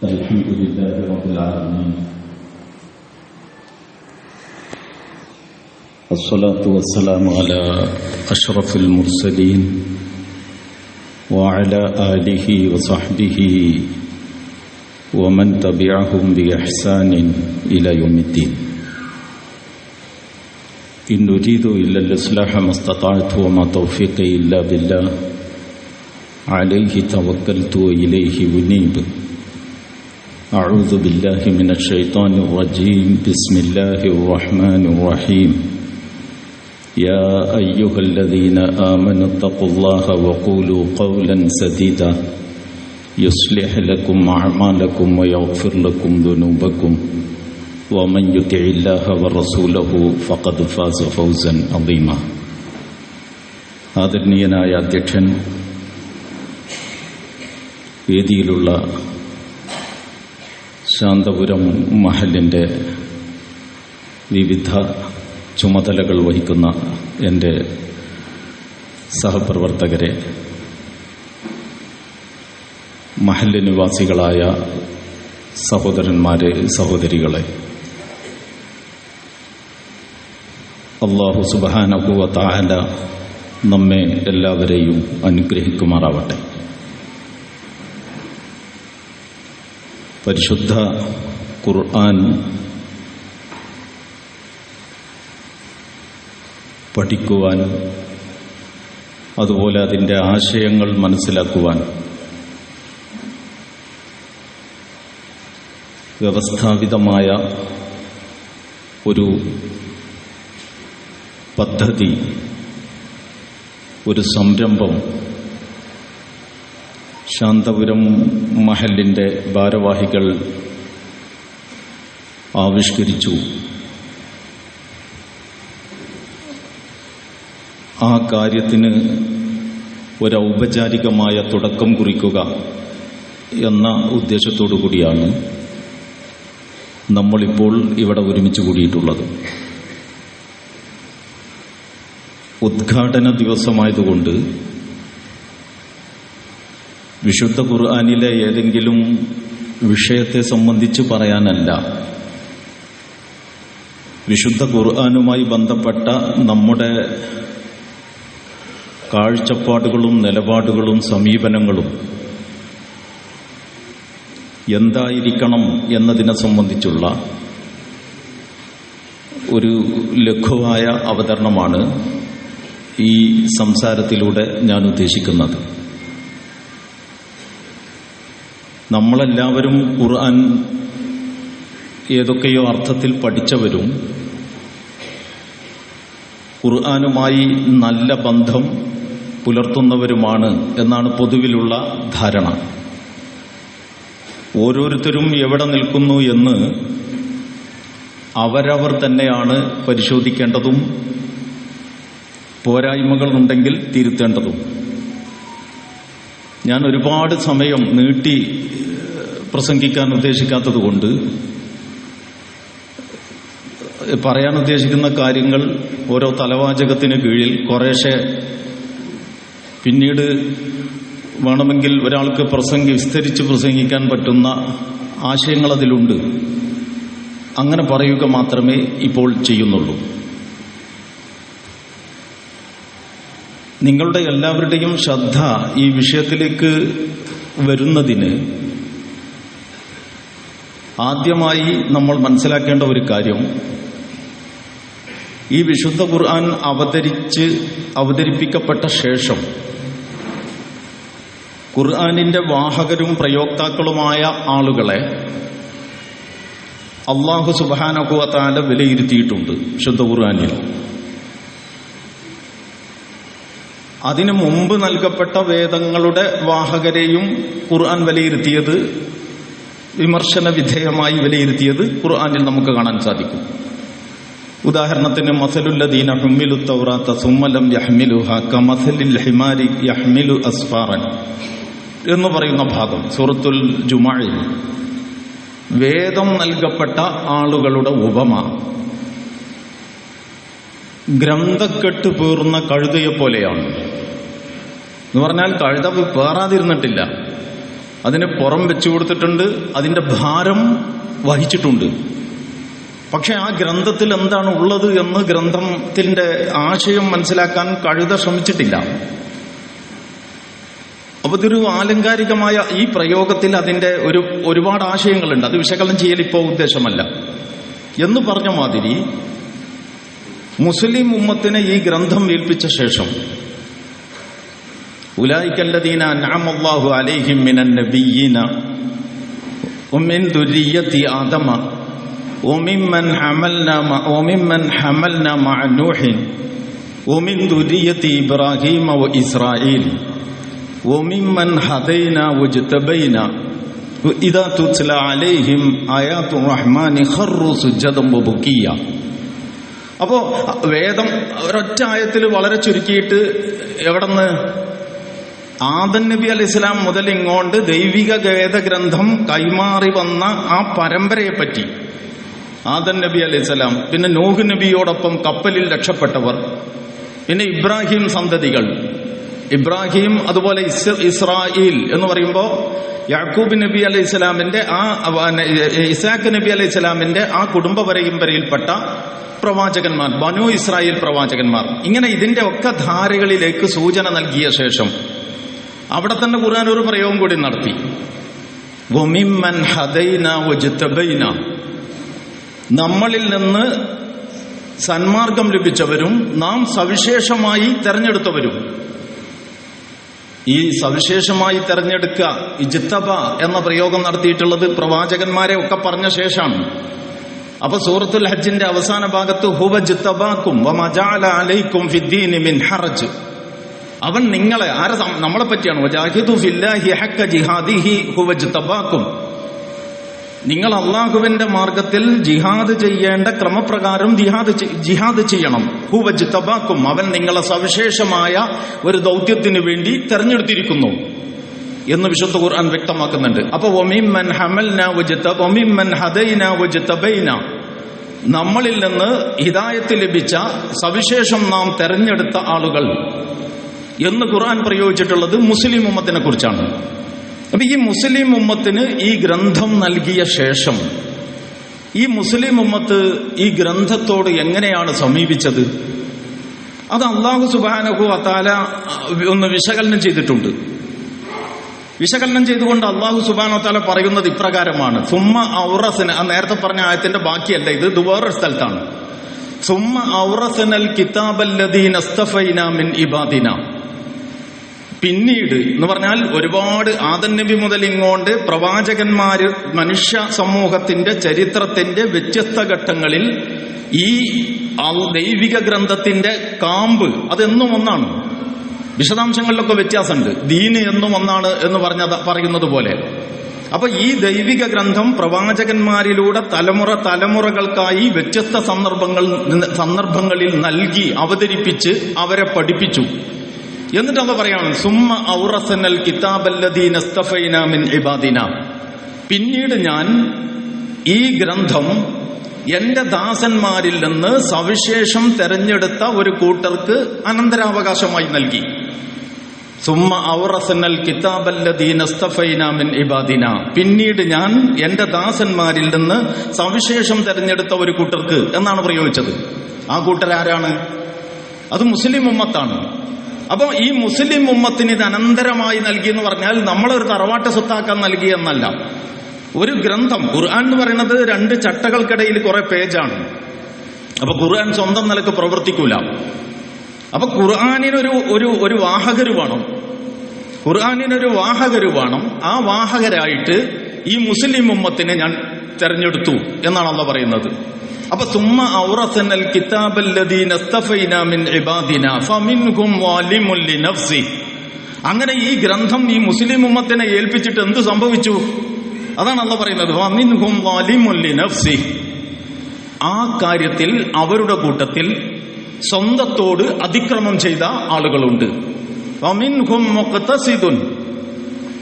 الحمد لله رب العالمين، الصلاة والسلام على أشرف المرسلين وعلى آله وصحبه ومن تبعهم بإحسان إلى يوم الدين. إن نريد إلا الإصلاح ما استطعت وما توفيقي إلا بالله عليه توكلت وإليه أنيب. أعوذ بالله من الشيطان الرجيم. بسم الله الرحمن الرحيم. يا أيها الذين آمنوا اتقوا الله وقولوا قولا سديدا يصلح لكم أعمالكم ويغفر لكم ذنوبكم ومن يطع الله ورسوله فقد فاز فوزا عظيما. ആദരണീയനായ അധ്യക്ഷൻ, വേദിയിലുള്ള ശാന്തപുരം മഹലിൻ്റെ വിവിധ ചുമതലകൾ വഹിക്കുന്ന എൻ്റെ സഹപ്രവർത്തകരെ, മഹല്ല് നിവാസികളായ സഹോദരന്മാരെ, സഹോദരികളെ, അല്ലാഹു സുബ്ഹാനഹു വ തആല നമ്മെ എല്ലാവരെയും അനുഗ്രഹിക്കുമാറാവട്ടെ. പരിശുദ്ധ ഖുർആൻ പഠിക്കുവാൻ, അതുപോലെ അതിൻ്റെ ആശയങ്ങൾ മനസ്സിലാക്കുവാൻ വ്യവസ്ഥാപിതമായ ഒരു പദ്ധതി, ഒരു സംരംഭം ശാന്തപുരം മഹലിൻ്റെ ഭാരവാഹികൾ ആവിഷ്കരിച്ചു. ആ കാര്യത്തിന് ഒരൗപചാരികമായ തുടക്കം കുറിക്കുക എന്ന ഉദ്ദേശത്തോടു കൂടിയാണ് നമ്മളിപ്പോൾ ഇവിടെ ഒരുമിച്ച് കൂടിയിട്ടുള്ളത്. ഉദ്ഘാടന ദിവസമായതുകൊണ്ട് വിശുദ്ധ ഖുർആനിലെ ഏതെങ്കിലും വിഷയത്തെ സംബന്ധിച്ച് പറയാനല്ല, വിശുദ്ധ ഖുർആനുമായി ബന്ധപ്പെട്ട നമ്മുടെ കാഴ്ചപ്പാടുകളും നിലപാടുകളും സമീപനങ്ങളും എന്തായിരിക്കണം എന്നതിനെ സംബന്ധിച്ചുള്ള ഒരു ലഘുവായ അവതരണമാണ് ഈ സംസാരത്തിലൂടെ ഞാൻ ഉദ്ദേശിക്കുന്നത്. നമ്മളെല്ലാവരും ഖുർആൻ ഏതൊക്കെയോ അർത്ഥത്തിൽ പഠിച്ചവരും ഖുർആനുമായി നല്ല ബന്ധം പുലർത്തുന്നവരുമാണ് എന്നാണ് പൊതുവിലുള്ള ധാരണ. ഓരോരുത്തരും എവിടെ നിൽക്കുന്നു എന്ന് അവരവർ തന്നെയാണ് പരിശോധിക്കേണ്ടതും പോരായ്മകൾ ഉണ്ടെങ്കിൽ തിരുത്തേണ്ടതും. ഞാൻ ഒരുപാട് സമയം നീട്ടി പ്രസംഗിക്കാൻ ഉദ്ദേശിക്കാത്തതുകൊണ്ട് പറയാൻ ഉദ്ദേശിക്കുന്ന കാര്യങ്ങൾ ഓരോ തലവാചകത്തിന് കീഴിൽ കുറേശ്ശെ പിന്നീട് വേണമെങ്കിൽ ഒരാൾക്ക് വിസ്തരിച്ച് പ്രസംഗിക്കാൻ പറ്റുന്ന ആശയങ്ങൾ അതിലുണ്ട്. അങ്ങനെ പറയുക മാത്രമേ ഇപ്പോൾ ചെയ്യുന്നുള്ളൂ. നിങ്ങളുടെ എല്ലാവരുടെയും ശ്രദ്ധ ഈ വിഷയത്തിലേക്ക് വരുന്നതിന് ആദ്യമായി നമ്മൾ മനസ്സിലാക്കേണ്ട ഒരു കാര്യം, ഈ വിശുദ്ധ ഖുർആൻ അവതരിപ്പിക്കപ്പെട്ട ശേഷം ഖുർആനിന്റെ വാഹകരും പ്രയോക്താക്കളുമായ ആളുകളെ അല്ലാഹു സുബ്ഹാനഹു വ തആല വിലയിരുത്തിയിട്ടുണ്ട് വിശുദ്ധ ഖുർആനിൽ. അതിനു മുമ്പ് നൽകപ്പെട്ട വേദങ്ങളുടെ വാഹകരെയും ഖുർആൻ വിലയിരുത്തിയത്, വിമർശന വിധേയമായി വിലയിരുത്തിയത് ഖുർആനിൽ നമുക്ക് കാണാൻ സാധിക്കും. ഉദാഹരണത്തിന് മസലുല്ലദീന ഹുമ്മിലു തൗറാത്ത സുമ്മ ലം യഹ്മിലുഹാ കമസലിൽ ഹിമാരി യഹ്മിലു അസ്ഫാറൻ എന്ന് പറയുന്ന ഭാഗം സൂറത്തുൽ ജുമുഅയിൽ വേദം നൽകപ്പെട്ട ആളുകളുടെ ഉപമ ഗ്രന്ഥക്കെട്ട് പേറുന്ന കഴുതയെ പോലെയാണ് എന്ന് പറഞ്ഞാൽ കഴുത പേറാതിരുന്നിട്ടില്ല, അതിന് പുറം വെച്ചു കൊടുത്തിട്ടുണ്ട്, അതിന്റെ ഭാരം വഹിച്ചിട്ടുണ്ട്. പക്ഷെ ആ ഗ്രന്ഥത്തിൽ എന്താണ് ഉള്ളത് എന്ന് ഗ്രന്ഥത്തിന്റെ ആശയം മനസ്സിലാക്കാൻ കഴുത ശ്രമിച്ചിട്ടില്ല. അപ്പൊ ഇതൊരു ആലങ്കാരികമായ ഈ പ്രയോഗത്തിൽ അതിന്റെ ഒരുപാട് ആശയങ്ങളുണ്ട്. അത് വിശകലനം ചെയ്യൽ ഇപ്പോൾ ഉദ്ദേശമല്ല. എന്ന് പറഞ്ഞ മാതിരി മുസ്ലിം ഉമ്മത്തിനെ ഈ ഗ്രന്ഥം ഏൽപ്പിച്ച ശേഷം ഉലൈകല്ലദീന അൻഅമല്ലാഹു അലൈഹിം മിനൻ നബിയ്യീന വമിൻ ദുർരിയ്യതി ആദമ വമിമ്മൻ ഹമൽനാ മഅ നൂഹിൻ വമിൻ ദുർരിയ്യതി ഇബ്രാഹീമ വഇസ്രായീൽ വമിമ്മൻ ഹദൈനാ വജ്തബൈനാ വഇദാ തുത്ല അലൈഹിം ആയാത്തുർ റഹ്മാനി ഖറു സുജ്ജദൻ വബുകിയ. അപ്പോ വേദം ഒരൊറ്റ ആയത്തിൽ വളരെ ചുരുക്കിയിട്ട് എവിടെന്ന് ആദം നബി അലൈഹി ഇസ്ലാം മുതൽ ഇങ്ങോട്ട് ദൈവിക വേദഗ്രന്ഥം കൈമാറി വന്ന ആ പരമ്പരയെ പറ്റി, ആദം നബി അലൈഹി സ്വലാം, പിന്നെ നൂഹ് നബിയോടൊപ്പം കപ്പലിൽ രക്ഷപ്പെട്ടവർ, പിന്നെ ഇബ്രാഹിം സന്തതികൾ, ഇബ്രാഹിം അതുപോലെ ഇസ്രായേൽ എന്ന് പറയുമ്പോൾ യാക്കൂബ് നബി അലൈഹി സ്വലാമിന്റെ ഇസാഖ് നബി അലൈഹി സ്വലാമിന്റെ ആ കുടുംബ പരമ്പരയിൽപ്പെട്ട പ്രവാചകന്മാർ, ബനു ഇസ്രായേൽ പ്രവാചകന്മാർ, ഇങ്ങനെ ഇതിന്റെ ഒക്കെ ധാരകളിലേക്ക് സൂചന നൽകിയ ശേഷം അവിടെ തന്നെ ഖുർആൻ ഒരു പ്രയോഗം കൂടി നടത്തി. വമിമ്മൻ ഹദൈനാ വജ്തബൈനാ, നമ്മളിൽ നിന്ന് സന്മാർഗം ലഭിച്ചവരും നാം സവിശേഷമായി തെരഞ്ഞെടുത്തവരും. ഈ സവിശേഷമായി തെരഞ്ഞെടുക്കുക, ഇജ്തബ എന്ന പ്രയോഗം നടത്തിയിട്ടുള്ളത് പ്രവാചകന്മാരെ ഒക്കെ പറഞ്ഞ ശേഷമാണ്. അപ്പൊ സൂറത്തുൽ ഹജ്ജിന്റെ അവസാന ഭാഗത്ത് ഹുവ ജ്തബാക്കും വമാ ജഅല അലൈക്കും ഫിദ്ദീനി മിൻ ഹറജ്, അവൻ നിങ്ങളെ നമ്മളെ പറ്റിയാണ്, വജാഹിദു ഫില്ലാഹി ഹഖ്ക ജിഹാദിഹി ഹുവ ജ്തബാക്കും, നിങ്ങൾ അള്ളാഹുവിന്റെ മാർഗത്തിൽ ജിഹാദ് ചെയ്യേണ്ട ക്രമപ്രകാരം ജിഹാദ് ചെയ്യണം. ഹുവ ജ്തബാക്കും, അവൻ നിങ്ങളെ സവിശേഷമായ ഒരു ദൗത്യത്തിന് വേണ്ടി തെരഞ്ഞെടുത്തിരിക്കുന്നു എന്ന് വിശുദ്ധ ഖുർആൻ വ്യക്തമാക്കുന്നുണ്ട്. അപ്പൊ വമിമ്മൻ ഹമൽനാ വമിമ്മൻ ഹദൈനാ വജ്തബൈനാ, നമ്മളിൽ നിന്ന് ഹിദായത്ത് ലഭിച്ച സവിശേഷം നാം തെരഞ്ഞെടുത്ത ആളുകൾ എന്ന് ഖുർആൻ പ്രയോഗിച്ചിട്ടുള്ളത് മുസ്ലിം ഉമ്മത്തിനെ കുറിച്ചാണ്. അപ്പൊ ഈ മുസ്ലിം ഉമ്മത്തിന് ഈ ഗ്രന്ഥം നൽകിയ ശേഷം ഈ മുസ്ലിം ഉമ്മത്ത് ഈ ഗ്രന്ഥത്തോട് എങ്ങനെയാണ് സമീപിച്ചത്? അത് അല്ലാഹു സുബ്ഹാനഹു വ തആല ഒന്ന് വിശകലനം ചെയ്തിട്ടുണ്ട്. വിശകലനം ചെയ്തുകൊണ്ട് അല്ലാഹു സുബ്ഹാനഹു വ തആല പറയുന്നത് ഇപ്രകാരമാണ്: സുമ്മ ഔറസന, നേരത്തെ പറഞ്ഞ ആയത്തിന്റെ ബാക്കിയല്ല ഇത്, വേറൊരു സ്ഥലത്താണ്. സുമ്മ ഔറസനൽ കിതാബല്ലദീന ഇസ്തഫൈനാ മിൻ ഇബാദിനാ, പിന്നീട് എന്ന് പറഞ്ഞാൽ ഒരുപാട് ആദം നബി മുതൽ ഇങ്ങോട്ട് പ്രവാചകന്മാര് മനുഷ്യ സമൂഹത്തിന്റെ ചരിത്രത്തിന്റെ വ്യത്യസ്ത ഘട്ടങ്ങളിൽ ഈ ദൈവിക ഗ്രന്ഥത്തിന്റെ കാമ്പ് അതെന്നും ഒന്നാണ്. വിശദാംശങ്ങളിലൊക്കെ വ്യത്യാസമുണ്ട്. ദീന് എന്നും ഒന്നാണ് എന്ന് പറയുന്നത് പോലെ. അപ്പൊ ഈ ദൈവിക ഗ്രന്ഥം പ്രവാചകന്മാരിലൂടെ തലമുറകൾക്കായി വ്യത്യസ്ത സന്ദർഭങ്ങളിൽ നൽകി അവതരിപ്പിച്ച് അവരെ പഠിപ്പിച്ചു. എന്നിട്ട് അത് പറയാണ് സുമ്മ ഔറസനൽ കിതാബല്ലദീന ഇസ്തഫൈനാ മിൻ ഇബാദിനാ, പിന്നീട് ഞാൻ ഈ ഗ്രന്ഥം എന്റെ ദാസന്മാരിൽ നിന്ന് സവിശേഷം തെരഞ്ഞെടുത്ത ഒരു കൂട്ടർക്ക് അനന്തരാവകാശമായി നൽകി. സുമ്മ ഔറസനൽ കിതാബല്ലദീന ഇസ്തഫൈനാ മിൻ ഇബാദിനാ, പിന്നീട് ഞാൻ എന്റെ ദാസന്മാരിൽ നിന്ന് സവിശേഷം തെരഞ്ഞെടുത്ത ഒരു കൂട്ടർക്ക് എന്നാണ് പ്രയോഗിച്ചത്. ആ കൂട്ടരാരാണ്? അത് മുസ്ലിം ഉമ്മത്താണ്. അപ്പൊ ഈ മുസ്ലിം ഉമ്മത്തിന് ഇത് അനന്തരമായി നൽകി എന്ന് പറഞ്ഞാൽ നമ്മളൊരു തറവാട്ട് സ്വത്താക്കാൻ നൽകി എന്നല്ല. ഒരു ഗ്രന്ഥം, ഖുർആൻ എന്ന് പറയുന്നത് 2 ചട്ടകൾക്കിടയിൽ കുറെ പേജാണ്. അപ്പൊ ഖുർആൻ സ്വന്തം നിലക്ക് പ്രവർത്തിക്കൂല. അപ്പൊ ഖുർആനിനൊരു വാഹകര് വേണം. ഖുർആനിനൊരു വാഹകര് വേണം. ആ വാഹകരായിട്ട് ഈ മുസ്ലിം ഉമ്മത്തിനെ ഞാൻ തെരഞ്ഞെടുത്തു എന്നാണ് അല്ലാഹു പറയുന്നത്. അപ്പൊ സുമ്മ ഔറസനൽ കിതാബല്ലദീന ഇസ്തഫൈനാ മിൻ ഇബാദിനാ ഫമിൻഹും വാലിമുൻ ലിനഫ്സി, അങ്ങനെ ഈ ഗ്രന്ഥം ഈ മുസ്ലിം ഉമ്മത്തിനെ ഏൽപ്പിച്ചിട്ട് എന്ത് സംഭവിച്ചു? അതാണ് അല്ലാഹു പറയുന്നത്. ഫമിൻഹും വാലിമുൻ ലിനഫ്സി, ആ കാര്യത്തിൽ അവരുടെ കൂട്ടത്തിൽ സ്വന്തത്തോട് അതിക്രമം ചെയ്ത ആളുകളുണ്ട്. വമിൻഹും മുഖ്തസിദുൻ,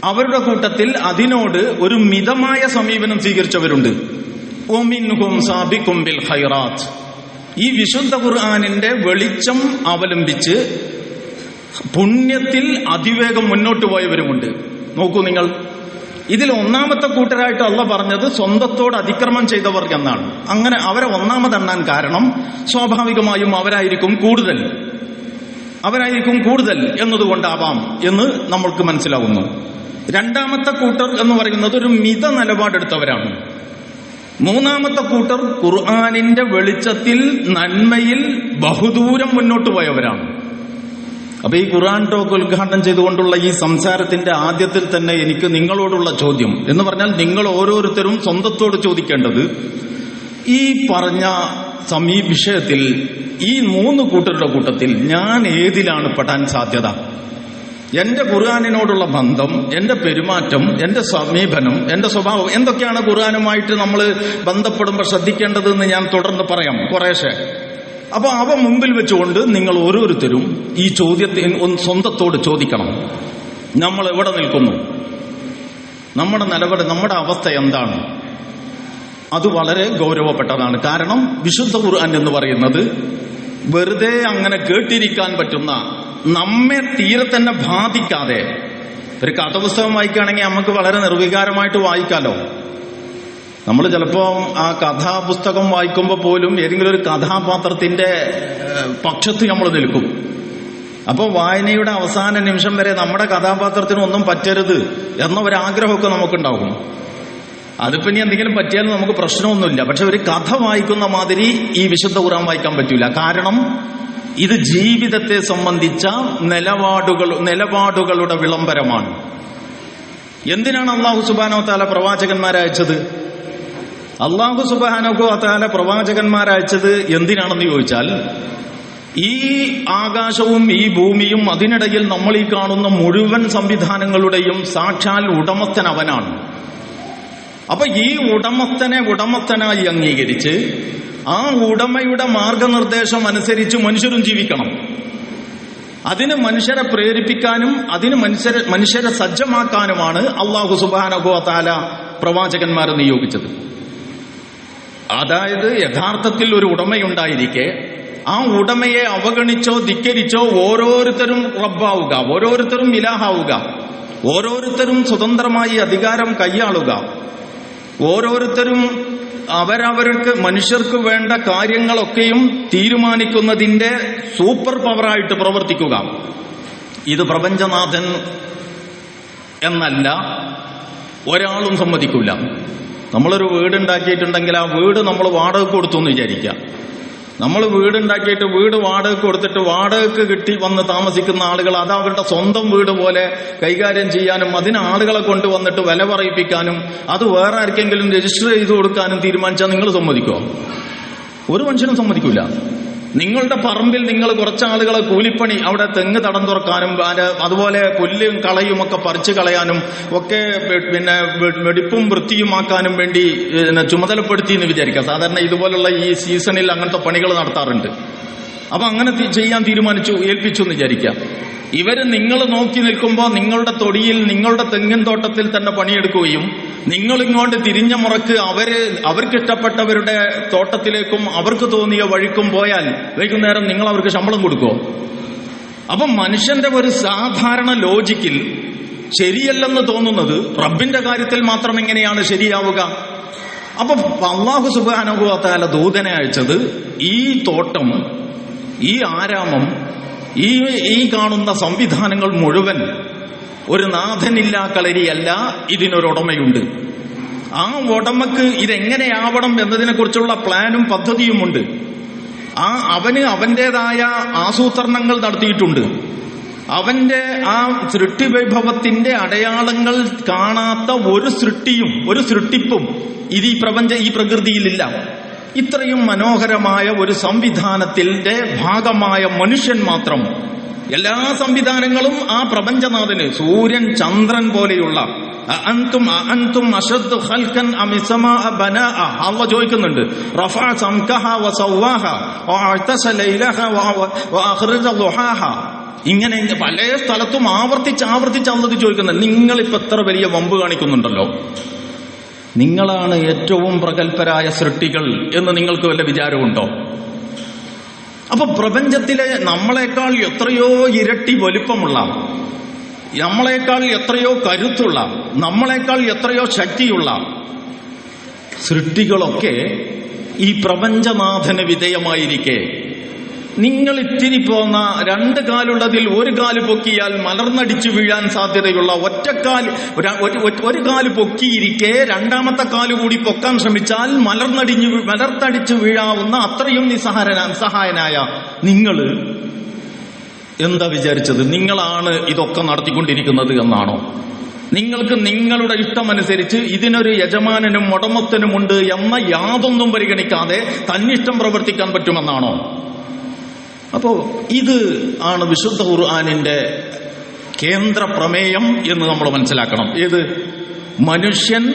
അവരുടെ കൂട്ടത്തിൽ അതിനോട് ഒരു മിതമായ സമീപനം സ്വീകരിച്ചവരുണ്ട്. വമിൻഹും സാബിഖും ബിൽ ഖൈറാത്ത്, ഈ വിശുദ്ധ ഖുർആനിന്റെ വെളിച്ചം അവലംബിച്ച് പുണ്യത്തിൽ അതിവേഗം മുന്നോട്ട് പോയവരുമുണ്ട്. നോക്കൂ നിങ്ങൾ, ഇതിൽ ഒന്നാമത്തെ കൂട്ടരായിട്ട് അള്ളാഹ് പറഞ്ഞത് സ്വന്തത്തോട് അതിക്രമം ചെയ്തവർ എന്നാണ്. അങ്ങനെ അവരെ ഒന്നാമതെണ്ണാൻ കാരണം സ്വാഭാവികമായും അവരായിരിക്കും കൂടുതൽ എന്നതുകൊണ്ടാവാം എന്ന് നമ്മൾക്ക് മനസ്സിലാവുന്നു. രണ്ടാമത്തെ കൂട്ടർ എന്ന് പറയുന്നത് ഒരു മിത നിലപാടെടുത്തവരാണ്. മൂന്നാമത്തെ കൂട്ടർ ഖുർആനിന്റെ വെളിച്ചത്തിൽ നന്മയിൽ ബഹുദൂരം മുന്നോട്ട് പോയവരാണ്. അപ്പൊ ഈ ഖുർആൻ ടോക്ക് ഉദ്ഘാടനം ചെയ്തുകൊണ്ടുള്ള ഈ സംസാരത്തിന്റെ ആദ്യത്തിൽ തന്നെ എനിക്ക് നിങ്ങളോടുള്ള ചോദ്യം എന്ന് പറഞ്ഞാൽ, നിങ്ങൾ ഓരോരുത്തരും സ്വന്തത്തോട് ചോദിക്കേണ്ടത്, ഈ പറഞ്ഞ വിഷയത്തിൽ ഈ മൂന്ന് കൂട്ടരുടെ കൂട്ടത്തിൽ ഞാൻ ഏതിലാണ് പെടാൻ സാധ്യത? എന്റെ ഖുർആനിനോടുള്ള ബന്ധം, എന്റെ പെരുമാറ്റം, എന്റെ സമീപനം, എന്റെ സ്വഭാവം എന്തൊക്കെയാണ് ഖുർആനുമായിട്ട് നമ്മൾ ബന്ധപ്പെടുമ്പോൾ ശ്രദ്ധിക്കേണ്ടതെന്ന് ഞാൻ തുടർന്ന് പറയാം കുറേശ്ശെ. അപ്പൊ അവ മുമ്പിൽ വെച്ചുകൊണ്ട് നിങ്ങൾ ഓരോരുത്തരും ഈ ചോദ്യത്തെ സ്വന്തത്തോട് ചോദിക്കണം. നമ്മൾ എവിടെ നിൽക്കുന്നു? നമ്മുടെ നിലപാട്, നമ്മുടെ അവസ്ഥ എന്താണ്? അത് വളരെ ഗൗരവപ്പെട്ടതാണ്. കാരണം വിശുദ്ധ ഖുർആൻ എന്ന് പറയുന്നത് വെറുതെ അങ്ങനെ കേട്ടിരിക്കാൻ പറ്റുന്ന, നമ്മെ തീരെ തന്നെ ബാധിക്കാതെ, ഒരു കഥാപുസ്തകം വായിക്കുകയാണെങ്കിൽ നമുക്ക് വളരെ നിർവികാരമായിട്ട് വായിക്കാലോ. നമ്മൾ ചിലപ്പോൾ ആ കഥാപുസ്തകം വായിക്കുമ്പോൾ പോലും ഏതെങ്കിലും ഒരു കഥാപാത്രത്തിന്റെ പക്ഷത്ത് നമ്മൾ നിൽക്കും. അപ്പോൾ വായനയുടെ അവസാന നിമിഷം വരെ നമ്മുടെ കഥാപാത്രത്തിന് ഒന്നും പറ്റരുത് എന്ന ഒരാഗ്രഹമൊക്കെ നമുക്കുണ്ടാകും. അതിപ്പോ ഇനി എന്തെങ്കിലും പറ്റിയാലും നമുക്ക് പ്രശ്നമൊന്നുമില്ല. പക്ഷെ ഒരു കഥ വായിക്കുന്ന മാതിരി ഈ വിശുദ്ധ ഖുർആൻ വായിക്കാൻ പറ്റൂല. കാരണം ഇത് ജീവിതത്തെ സംബന്ധിച്ച നിലപാടുകളുടെ വിളംബരമാണ്. എന്തിനാണ് അല്ലാഹു സുബ്ഹാനഹു വ തആല പ്രവാചകന്മാരെ അയച്ചത്? അല്ലാഹു സുബ്ഹാനഹു വ തആല പ്രവാചകന്മാരെ അയച്ചത് എന്തിനാണെന്ന് ചോദിച്ചാൽ, ഈ ആകാശവും ഈ ഭൂമിയും അതിനിടയിൽ നമ്മൾ ഈ കാണുന്ന മുഴുവൻ സംവിധാനങ്ങളുടെയും സാക്ഷാൽ ഉടമസ്ഥൻ അവനാണ്. അപ്പൊ ഈ ഉടമസ്ഥനായി അംഗീകരിച്ച് ആ ഉടമയുടെ മാർഗനിർദ്ദേശം അനുസരിച്ച് മനുഷ്യരും ജീവിക്കണം. അതിന് മനുഷ്യരെ പ്രേരിപ്പിക്കാനും അതിന് മനുഷ്യരെ സജ്ജമാക്കാനുമാണ് അല്ലാഹു സുബ്ഹാനഹു വ തആല പ്രവാചകന്മാരെ നിയോഗിച്ചത്. അതായത് യഥാർത്ഥത്തിൽ ഒരു ഉടമയുണ്ടായിരിക്കെ ആ ഉടമയെ അവഗണിച്ചോ ധിക്കരിച്ചോ ഓരോരുത്തരും റബ്ബാവുക, ഓരോരുത്തരും ഇലാഹാവുക, ഓരോരുത്തരും സ്വതന്ത്രമായി അധികാരം കൈയാളുക, ഓരോരുത്തരും അവരവർക്ക് മനുഷ്യർക്ക് വേണ്ട കാര്യങ്ങളൊക്കെയും തീരുമാനിക്കുന്നതിന്റെ സൂപ്പർ പവറായിട്ട് പ്രവർത്തിക്കുക. ഇത് പ്രപഞ്ചനാഥൻ എന്നല്ല ഒരാളും സമ്മതിക്കില്ല. നമ്മളൊരു വീടുണ്ടാക്കിയിട്ടുണ്ടെങ്കിൽ ആ വീട് നമ്മൾ വാടകയ്ക്ക് കൊടുത്തു എന്ന് വിചാരിക്കുക. നമ്മൾ വീടുണ്ടാക്കിയിട്ട് വീട് വാടകയ്ക്ക് കൊടുത്തിട്ട് വാടകയ്ക്ക് കിട്ടി വന്ന് താമസിക്കുന്ന ആളുകൾ അത് അവരുടെ സ്വന്തം വീട് പോലെ കൈകാര്യം ചെയ്യാനും അതിന് ആളുകളെ കൊണ്ടുവന്നിട്ട് വില പറയിപ്പിക്കാനും അത് വേറെ ആർക്കെങ്കിലും രജിസ്റ്റർ ചെയ്ത് കൊടുക്കാനും തീരുമാനിച്ചാൽ നിങ്ങൾ സമ്മതിക്കുമോ? ഒരു മനുഷ്യനും സമ്മതിക്കില്ല. നിങ്ങളുടെ പറമ്പിൽ നിങ്ങൾ കുറച്ചാളുകളെ കൂലിപ്പണി, അവിടെ തെങ്ങ് തടം തുറക്കാനും അതുപോലെ പുല്ലും കളയും ഒക്കെ പറിച്ചു കളയാനും ഒക്കെ പിന്നെ വെടിപ്പും വൃത്തിയുമാക്കാനും വേണ്ടി ചുമതലപ്പെടുത്തി എന്ന് വിചാരിക്കാം. സാധാരണ ഇതുപോലുള്ള ഈ സീസണിൽ അങ്ങനത്തെ പണികൾ നടത്താറുണ്ട്. അപ്പൊ അങ്ങനെ ചെയ്യാൻ ഏൽപ്പിച്ചു എന്ന് വിചാരിക്കാം. ഇവര് നിങ്ങൾ നോക്കി നിൽക്കുമ്പോൾ നിങ്ങളുടെ തൊടിയിൽ നിങ്ങളുടെ തെങ്ങിൻ തോട്ടത്തിൽ തന്നെ പണിയെടുക്കുകയും നിങ്ങളിങ്ങോട്ട് തിരിഞ്ഞ മുറക്ക് അവർക്കിഷ്ടപ്പെട്ടവരുടെ തോട്ടത്തിലേക്കും അവർക്ക് തോന്നിയ വഴിക്കും പോയാൽ വൈകുന്നേരം നിങ്ങൾ അവർക്ക് ശമ്പളം കൊടുക്കുമോ? അപ്പം മനുഷ്യന്റെ ഒരു സാധാരണ ലോജിക്കിൽ ശരിയല്ലെന്ന് തോന്നുന്നത് റബ്ബിന്റെ കാര്യത്തിൽ മാത്രം എങ്ങനെയാണ് ശരിയാവുക? അപ്പൊ അല്ലാഹു സുബ്ഹാനഹു വ തആല ദൂതനെ അയച്ചത് ഈ തോട്ടം, ഈ ആരാമം, ഈ കാണുന്ന സംവിധാനങ്ങൾ മുഴുവൻ ഒരു നാഥനില്ലാ കളരിയല്ല, ഇതിനൊരുടമയുണ്ട്. ആ ഉടമക്ക് ഇതെങ്ങനെയാവണം എന്നതിനെ കുറിച്ചുള്ള പ്ലാനും പദ്ധതിയുമുണ്ട്. അവന് അവന്റേതായ ആസൂത്രണങ്ങൾ നടത്തിയിട്ടുണ്ട്. അവന്റെ ആ സൃഷ്ടിവൈഭവത്തിന്റെ അടയാളങ്ങൾ കാണാത്ത ഒരു സൃഷ്ടിപ്പും ഈ പ്രകൃതിയിലില്ല. ഇത്രയും മനോഹരമായ ഒരു സംവിധാനത്തിന്റെ ഭാഗമായ മനുഷ്യൻ മാത്രം, എല്ലാ സംവിധാനങ്ങളും ആ പ്രപഞ്ചനാഥന്, സൂര്യൻ ചന്ദ്രൻ പോലെയുള്ള അഅൻതും അശദ്ദു ഖൽഖൻ അം സമാഅ ബനാഅ, അല്ലാഹു ചോദിക്കുന്നുണ്ട്. റഫഅ സംകഹ വസവ്വാഹ വഅതസ ലൈലഹ വഅഖറജ ളുഹാഹ. ഇങ്ങനെ പല സ്ഥലത്തും ആവർത്തിച്ച് അല്ലാഹു ചോദിക്കുന്നുണ്ട്, നിങ്ങളിപ്പോ എത്ര വലിയ വമ്പ് കാണിക്കുന്നുണ്ടല്ലോ, നിങ്ങളാണ് ഏറ്റവും പ്രഗത്ഭരായ സൃഷ്ടികൾ എന്ന് നിങ്ങൾക്ക് വല്ല വിചാരമുണ്ടോ? അപ്പൊ പ്രപഞ്ചത്തിലെ നമ്മളെക്കാൾ എത്രയോ ഇരട്ടി വലുപ്പമുള്ള നമ്മളെക്കാൾ എത്രയോ കരുത്തുള്ള, നമ്മളെക്കാൾ എത്രയോ ശക്തിയുള്ള സൃഷ്ടികളൊക്കെ ഈ പ്രപഞ്ചനാഥന് വിധേയമായിരിക്കെ നിങ്ങൾ ഇത്തിരി പോന്ന 2 കാലുള്ളതിൽ 1 കാല് പൊക്കിയാൽ മലർന്നടിച്ചു വീഴാൻ സാധ്യതയുള്ള ഒരു കാല് പൊക്കിയിരിക്കെ 2ാമത്തെ കാല് കൂടി പൊക്കാൻ ശ്രമിച്ചാൽ മലർന്നടിച്ചു വീഴാവുന്ന അത്രയും നിസ്സഹായനായ നിങ്ങൾ എന്താ വിചാരിച്ചത്? നിങ്ങളാണ് ഇതൊക്കെ നടത്തിക്കൊണ്ടിരിക്കുന്നത് എന്നാണോ? നിങ്ങൾക്ക് നിങ്ങളുടെ ഇഷ്ടമനുസരിച്ച് ഇതിനൊരു യജമാനനും ഉടമസ്ഥനുമുണ്ട് എന്ന യാതൊന്നും പരിഗണിക്കാതെ തന്നിഷ്ടം പ്രവർത്തിക്കാൻ പറ്റുമെന്നാണോ? അപ്പോ ഇത് ആണ് വിശുദ്ധ ഖുർആനിന്റെ കേന്ദ്ര പ്രമേയം എന്ന് നമ്മൾ മനസ്സിലാക്കണം. ഏത്? മനുഷ്യൻ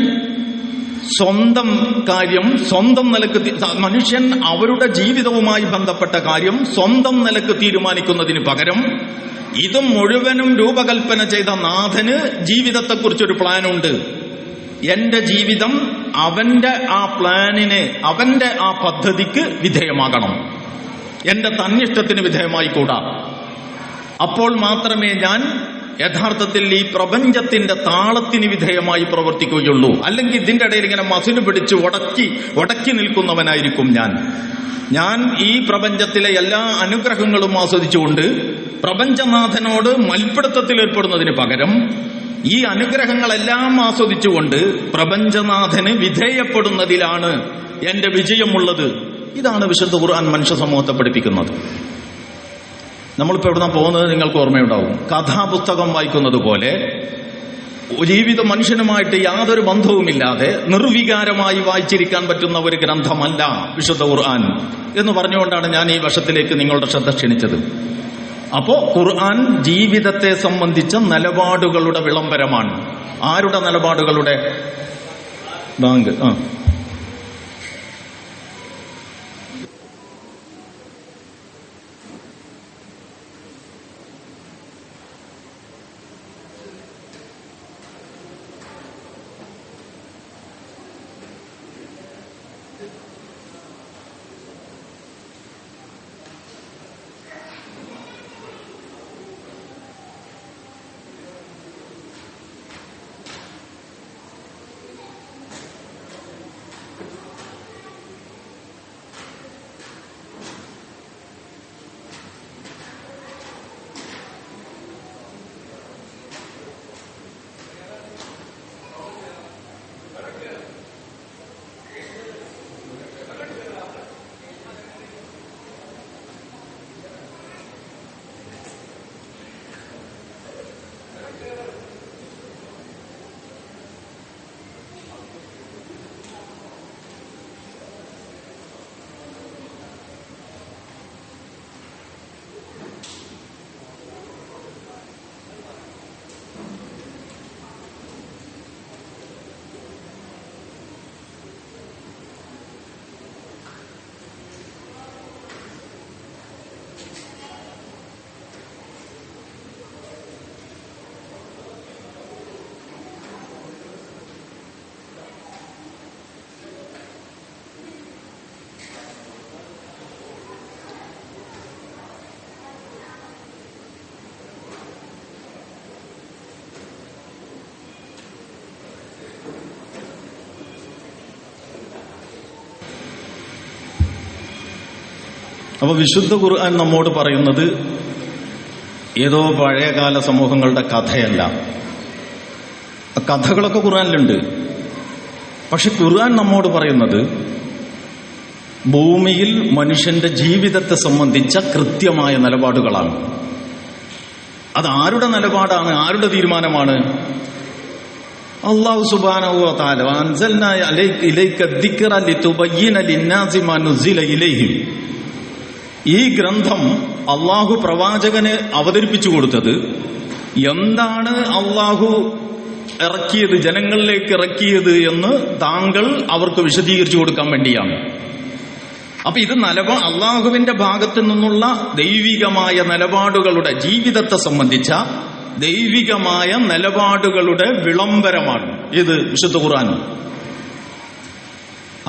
സ്വന്തം കാര്യം സ്വന്തം നിലക്ക്, മനുഷ്യൻ അവരുടെ ജീവിതവുമായി ബന്ധപ്പെട്ട കാര്യം സ്വന്തം നിലക്ക് തീരുമാനിക്കുന്നതിന് പകരം ഇത് മുഴുവനും രൂപകൽപ്പന ചെയ്ത നാഥന് ജീവിതത്തെക്കുറിച്ചൊരു പ്ലാനുണ്ട്. എന്റെ ജീവിതം അവന്റെ ആ പ്ലാനിന്, അവന്റെ ആ പദ്ധതിക്ക് വിധേയമാകണം. എന്റെ തന്നിഷ്ടത്തിന് വിധേയമായിക്കൂടാ. അപ്പോൾ മാത്രമേ ഞാൻ യഥാർത്ഥത്തിൽ ഈ പ്രപഞ്ചത്തിന്റെ താളത്തിന് വിധേയമായി പ്രവർത്തിക്കുകയുള്ളൂ. അല്ലെങ്കിൽ ഇതിന്റെ ഇടയിൽ ഇങ്ങനെ മസിന് പിടിച്ച് ഉടക്കി നിൽക്കുന്നവനായിരിക്കും ഞാൻ ഈ പ്രപഞ്ചത്തിലെ എല്ലാ അനുഗ്രഹങ്ങളും ആസ്വദിച്ചുകൊണ്ട് പ്രപഞ്ചനാഥനോട് മൽപ്പിടുത്തത്തിൽ ഏർപ്പെടുന്നതിന് പകരം ഈ അനുഗ്രഹങ്ങളെല്ലാം ആസ്വദിച്ചുകൊണ്ട് പ്രപഞ്ചനാഥന് വിധേയപ്പെടുന്നതിലാണ് എന്റെ വിജയമുള്ളത്. ഇതാണ് വിശുദ്ധ ഖുർആൻ മനുഷ്യ സമൂഹത്തെ പഠിപ്പിക്കുന്നത്. നമ്മളിപ്പോൾ എവിടുന്ന പോകുന്നത് നിങ്ങൾക്ക് ഓർമ്മയുണ്ടാവും. കഥാപുസ്തകം വായിക്കുന്നത് പോലെ ജീവിതം മനുഷ്യനുമായിട്ട് യാതൊരു ബന്ധവുമില്ലാതെ നിർവികാരമായി വായിച്ചിരിക്കാൻ പറ്റുന്ന ഒരു ഗ്രന്ഥമല്ല വിശുദ്ധ ഖുർആൻ എന്ന് പറഞ്ഞുകൊണ്ടാണ് ഞാൻ ഈ വശത്തിലേക്ക് നിങ്ങളുടെ ശ്രദ്ധ ക്ഷണിച്ചത്. അപ്പോ ഖുർആൻ ജീവിതത്തെ സംബന്ധിച്ച നിലപാടുകളുടെ വിളംബരമാണ്. ആരുടെ നിലപാടുകളുടെ? ബാങ്ക്. അപ്പൊ വിശുദ്ധ ഖുർആൻ നമ്മോട് പറയുന്നത് ഏതോ പഴയകാല സമൂഹങ്ങളുടെ കഥയല്ല. കഥകളൊക്കെ ഖുർആനിലുണ്ട്. പക്ഷെ ഖുർആൻ നമ്മോട് പറയുന്നത് ഭൂമിയിൽ മനുഷ്യന്റെ ജീവിതത്തെ സംബന്ധിച്ച കൃത്യമായ നിലപാടുകളാണ്. അത് ആരുടെ നിലപാടാണ്? ആരുടെ തീരുമാനമാണ്? അല്ലാഹു സുബ്ഹാനഹു വ തആല അൻസൽനാ ഇലൈക ദിക്റ ലിതുബയ്യിന ലിന്നാസി മാ നുസില ഇലൈഹിം. ഈ ഗ്രന്ഥം അള്ളാഹു പ്രവാചകന് അവതരിപ്പിച്ചു കൊടുത്തത് എന്താണ് അള്ളാഹു ഇറക്കിയത്, ജനങ്ങളിലേക്ക് ഇറക്കിയത് എന്ന് താങ്കൾ അവർക്ക് വിശദീകരിച്ചു കൊടുക്കാൻ വേണ്ടിയാണ്. അപ്പൊ ഇത് അള്ളാഹുവിന്റെ ഭാഗത്തു നിന്നുള്ള ദൈവികമായ നിലപാടുകളുടെ, ജീവിതത്തെ സംബന്ധിച്ച ദൈവികമായ നിലപാടുകളുടെ വിളംബരമാണ് ഇത് വിശുദ്ധ ഖുർആൻ.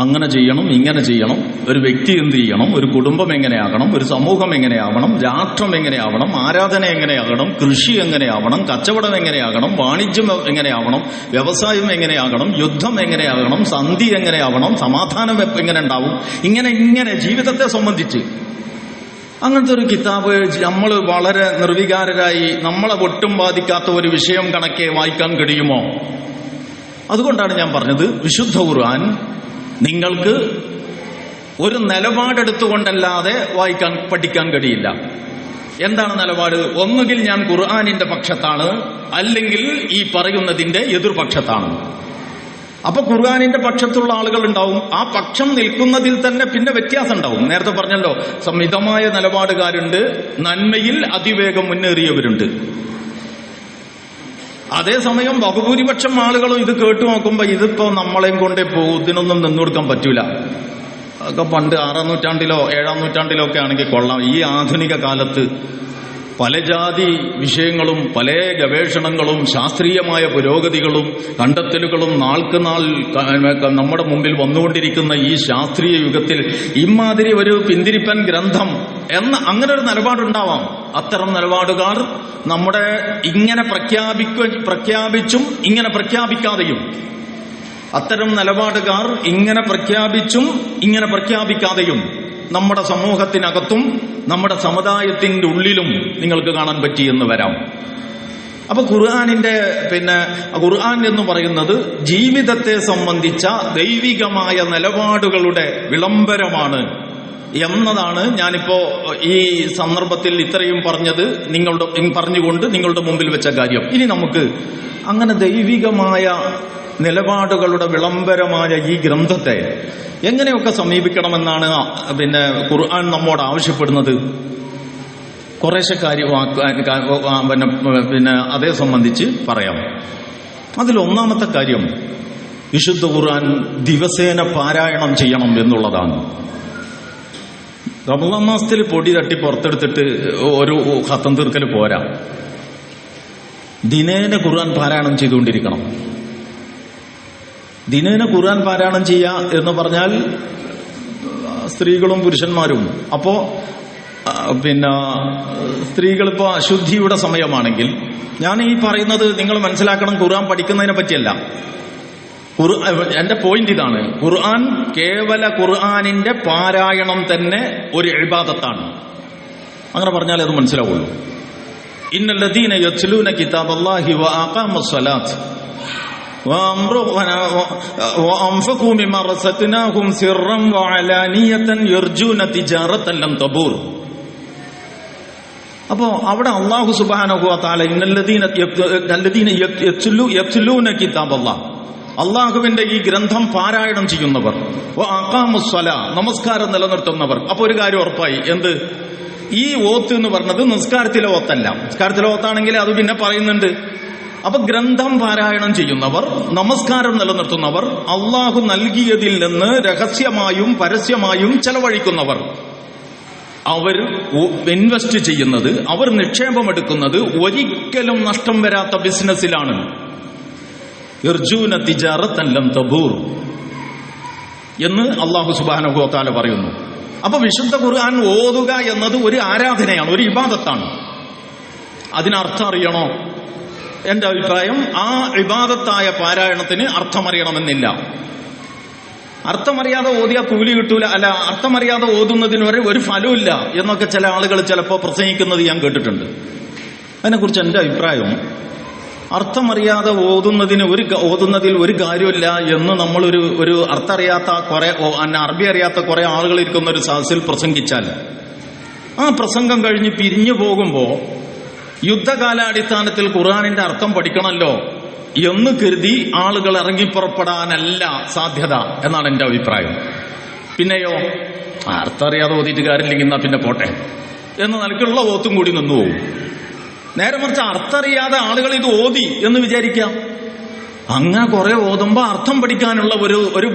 അങ്ങനെ ചെയ്യണം, ഇങ്ങനെ ചെയ്യണം, ഒരു വ്യക്തി എന്ത് ചെയ്യണം, ഒരു കുടുംബം എങ്ങനെയാകണം, ഒരു സമൂഹം എങ്ങനെയാവണം, രാഷ്ട്രം എങ്ങനെയാവണം, ആരാധന എങ്ങനെയാകണം, കൃഷി എങ്ങനെയാവണം, കച്ചവടം എങ്ങനെയാകണം, വാണിജ്യം എങ്ങനെയാവണം, വ്യവസായം എങ്ങനെയാകണം, യുദ്ധം എങ്ങനെയാകണം, സന്ധി എങ്ങനെയാവണം, സമാധാനം എങ്ങനെ ഉണ്ടാവും, ഇങ്ങനെ ജീവിതത്തെ സംബന്ധിച്ച് അങ്ങനത്തെ ഒരു കിതാബ് നമ്മൾ വളരെ നിർവികാരരായി നമ്മളെ ഒട്ടും ബാധിക്കാത്ത ഒരു വിഷയം കണക്കെ വായിക്കാൻ കഴിയുമോ? അതുകൊണ്ടാണ് ഞാൻ പറഞ്ഞത്, വിശുദ്ധ ഖുർആൻ നിങ്ങൾക്ക് ഒരു നിലപാടെടുത്തുകൊണ്ടല്ലാതെ പഠിക്കാൻ കഴിയില്ല. എന്താണ് നിലപാട്? ഒന്നുകിൽ ഞാൻ ഖുർആനിന്റെ പക്ഷത്താണ്, അല്ലെങ്കിൽ ഈ പറയുന്നതിന്റെ എതിർപക്ഷത്താണ്. അപ്പൊ ഖുർആനിന്റെ പക്ഷത്തുള്ള ആളുകൾ ഉണ്ടാവും, ആ പക്ഷം നിൽക്കുന്നതിൽ തന്നെ പിന്നെ വ്യത്യാസം ഉണ്ടാവും. നേരത്തെ പറഞ്ഞല്ലോ, മിതമായ നിലപാടുകാരുണ്ട്, നന്മയിൽ അതിവേഗം മുന്നേറിയവരുണ്ട്. അതേസമയം ബഹുഭൂരിപക്ഷം ആളുകളും ഇത് കേട്ടു നോക്കുമ്പോൾ ഇതിപ്പോ നമ്മളെയും കൊണ്ടേ പോകും, ഇതിനൊന്നും നിന്നുകൊടുക്കാൻ പറ്റൂല, ഒക്കെ പണ്ട് 6-ാം നൂറ്റാണ്ടിലോ 7-ാം നൂറ്റാണ്ടിലോ ഒക്കെ ആണെങ്കിൽ കൊള്ളാം. ഈ ആധുനിക കാലത്ത് പല ജാതി വിഷയങ്ങളും പല ഗവേഷണങ്ങളും ശാസ്ത്രീയമായ പുരോഗതികളും കണ്ടെത്തലുകളും നാൾക്ക് നാൾ നമ്മുടെ മുമ്പിൽ വന്നുകൊണ്ടിരിക്കുന്ന ഈ ശാസ്ത്രീയ യുഗത്തിൽ ഇമാതിരി ഒരു പിന്തിരിപ്പൻ ഗ്രന്ഥം അങ്ങനെ ഒരു നിലപാടുണ്ടാവാം. അത്തരം നിലപാടുകാർ നമ്മുടെ ഇങ്ങനെ പ്രഖ്യാപിച്ചും ഇങ്ങനെ പ്രഖ്യാപിക്കാതെയും, അത്തരം നിലപാടുകാർ ഇങ്ങനെ പ്രഖ്യാപിച്ചും ഇങ്ങനെ പ്രഖ്യാപിക്കാതെയും നമ്മുടെ സമൂഹത്തിനകത്തും നമ്മുടെ സമുദായത്തിന്റെ ഉള്ളിലും നിങ്ങൾക്ക് കാണാൻ പറ്റിയെന്ന് വരാം. അപ്പൊ ഖുർആൻ എന്ന് പറയുന്നത് ജീവിതത്തെ സംബന്ധിച്ച ദൈവികമായ നിലപാടുകളുടെ വിളംബരമാണ് എന്നതാണ് ഞാനിപ്പോ ഈ സന്ദർഭത്തിൽ ഇത്രയും പറഞ്ഞുകൊണ്ട് നിങ്ങളുടെ മുമ്പിൽ വെച്ച കാര്യം. ഇനി നമുക്ക് അങ്ങനെ ദൈവികമായ നിലപാടുകളുടെ വിളംബരമായ ഈ ഗ്രന്ഥത്തെ എങ്ങനെയൊക്കെ സമീപിക്കണമെന്നാണ് ഖുർആൻ നമ്മോട് ആവശ്യപ്പെടുന്നത്. കുറേശ്ശെ കാര്യം അതേ സംബന്ധിച്ച് പറയാം. അതിലൊന്നാമത്തെ കാര്യം, വിശുദ്ധ ഖുർആൻ ദിവസേന പാരായണം ചെയ്യണം എന്നുള്ളതാണ്. റമളാൻ മാസത്തിൽ പൊടി തട്ടി പുറത്തെടുത്തിട്ട് ഒരു ഖത്തം തീർക്കൽ പോരാ, ദിനേന ഖുർആൻ പാരായണം ചെയ്തുകൊണ്ടിരിക്കണം. ദിനേന ഖുർആൻ പാരായണം ചെയ്യുക എന്ന് പറഞ്ഞാൽ സ്ത്രീകളും പുരുഷന്മാരും. അപ്പോ സ്ത്രീകളിപ്പോ അശുദ്ധിയുടെ സമയമാണെങ്കിൽ, ഞാൻ ഈ പറയുന്നത് നിങ്ങൾ മനസ്സിലാക്കണം, ഖുർആൻ പഠിക്കുന്നതിനെ പറ്റിയല്ല. എന്റെ പോയിന്റ് ഇതാണ്, ഖുർആൻ കേവല ഖുർആനിന്റെ പാരായണം തന്നെ ഒരു ഇബാദത്താണ്. അങ്ങനെ പറഞ്ഞാലേ അത് മനസ്സിലാവുള്ളൂ. ഇന്നല്ലദീന യത്ലൂന കിതാബല്ലാഹി വഅഖാമുസ്സലാത്ത് وأنفقوا مما رزقناهم سرا وعلانية يرجون تجارة لن تبور. അപ്പോ അവിടെ അല്ലാഹു സുബ്ഹാനഹു വ തആല ഇന്നല്ലദീന യത്ലൂന കിതാബല്ലാഹ്, അല്ലാഹുവിന്റെ ഈ ഗ്രന്ഥം പാരായണം ചെയ്യുന്നവർ, വഅഖാമുസ്സലാ, നമസ്കാരം നിലനിർത്തുന്നവർ. അപ്പൊ ഒരു കാര്യം ഉറപ്പായി, എന്ത്? ഈ ഓത്ത് എന്ന് പറഞ്ഞത് നിസ്കാരത്തിലെ ഓത്തല്ല. നിസ്കാരത്തിലെ ഓത്താണെങ്കിൽ അത് പിന്നെ പറയുന്നുണ്ട്. അപ്പൊ ഗ്രന്ഥം പാരായണം ചെയ്യുന്നവർ, നമസ്കാരം നിലനിർത്തുന്നവർ, അള്ളാഹു നൽകിയതിൽ നിന്ന് രഹസ്യമായും പരസ്യമായും ചെലവഴിക്കുന്നവർ, അവർ ഇൻവെസ്റ്റ് ചെയ്യുന്നത്, അവർ നിക്ഷേപമെടുക്കുന്നത് ഒരിക്കലും നഷ്ടം വരാത്ത ബിസിനസ്സിലാണ്. യർജൂന തിജാറത്തൻ ലൻ തബൂർ എന്ന് അല്ലാഹു സുബ്ഹാനഹു വ തആല പറയുന്നു. അപ്പൊ വിശുദ്ധ ഖുർആൻ ഓതുക എന്നത് ഒരു ആരാധനയാണ്, ഒരു ഇബാദത്താണ്. അതിനർത്ഥം അറിയണോ? എന്റെ അഭിപ്രായം, ആ ഇബാദത്തായ പാരായണത്തിന് അർത്ഥമറിയണമെന്നില്ല. അർത്ഥമറിയാതെ ഓതിയാ കൂലി കിട്ടൂല, അല്ല അർത്ഥമറിയാതെ ഓതുന്നതിന് ഒരു ഫലമില്ല എന്നൊക്കെ ചില ആളുകൾ ചിലപ്പോൾ പ്രസംഗിക്കുന്നത് ഞാൻ കേട്ടിട്ടുണ്ട്. അതിനെക്കുറിച്ച് എന്റെ അഭിപ്രായം, അർത്ഥമറിയാതെ ഓതുന്നതിൽ ഒരു കാര്യമില്ല എന്ന് നമ്മളൊരു അർത്ഥമറിയാത്ത അറബി അറിയാത്ത കുറെ ആളുകൾ ഇരിക്കുന്ന ഒരു സദസ്സിൽ പ്രസംഗിച്ചാൽ, ആ പ്രസംഗം കഴിഞ്ഞ് പിരിഞ്ഞു പോകുമ്പോ യുദ്ധകാലാടിസ്ഥാനത്തിൽ ഖുർആനിന്റെ അർത്ഥം പഠിക്കണമല്ലോ എന്ന് കരുതി ആളുകൾ ഇറങ്ങിപ്പുറപ്പെടാനല്ല സാധ്യത എന്നാണ് എന്റെ അഭിപ്രായം. പിന്നെയോ, അർത്ഥം അറിയാതെ ഓതിയിട്ട് കാര്യമില്ലെങ്കിൽ എന്നാ പിന്നെ പോട്ടെ എന്ന് നിലക്കുള്ള ഓത്തും കൂടി നിന്നു പോകും. നേരെ മറിച്ച് അർത്ഥറിയാതെ ആളുകൾ ഇത് ഓതി എന്ന് വിചാരിക്കാം. അങ്ങനെ കുറെ ഓതുമ്പോ അർത്ഥം പഠിക്കാനുള്ള ഒരു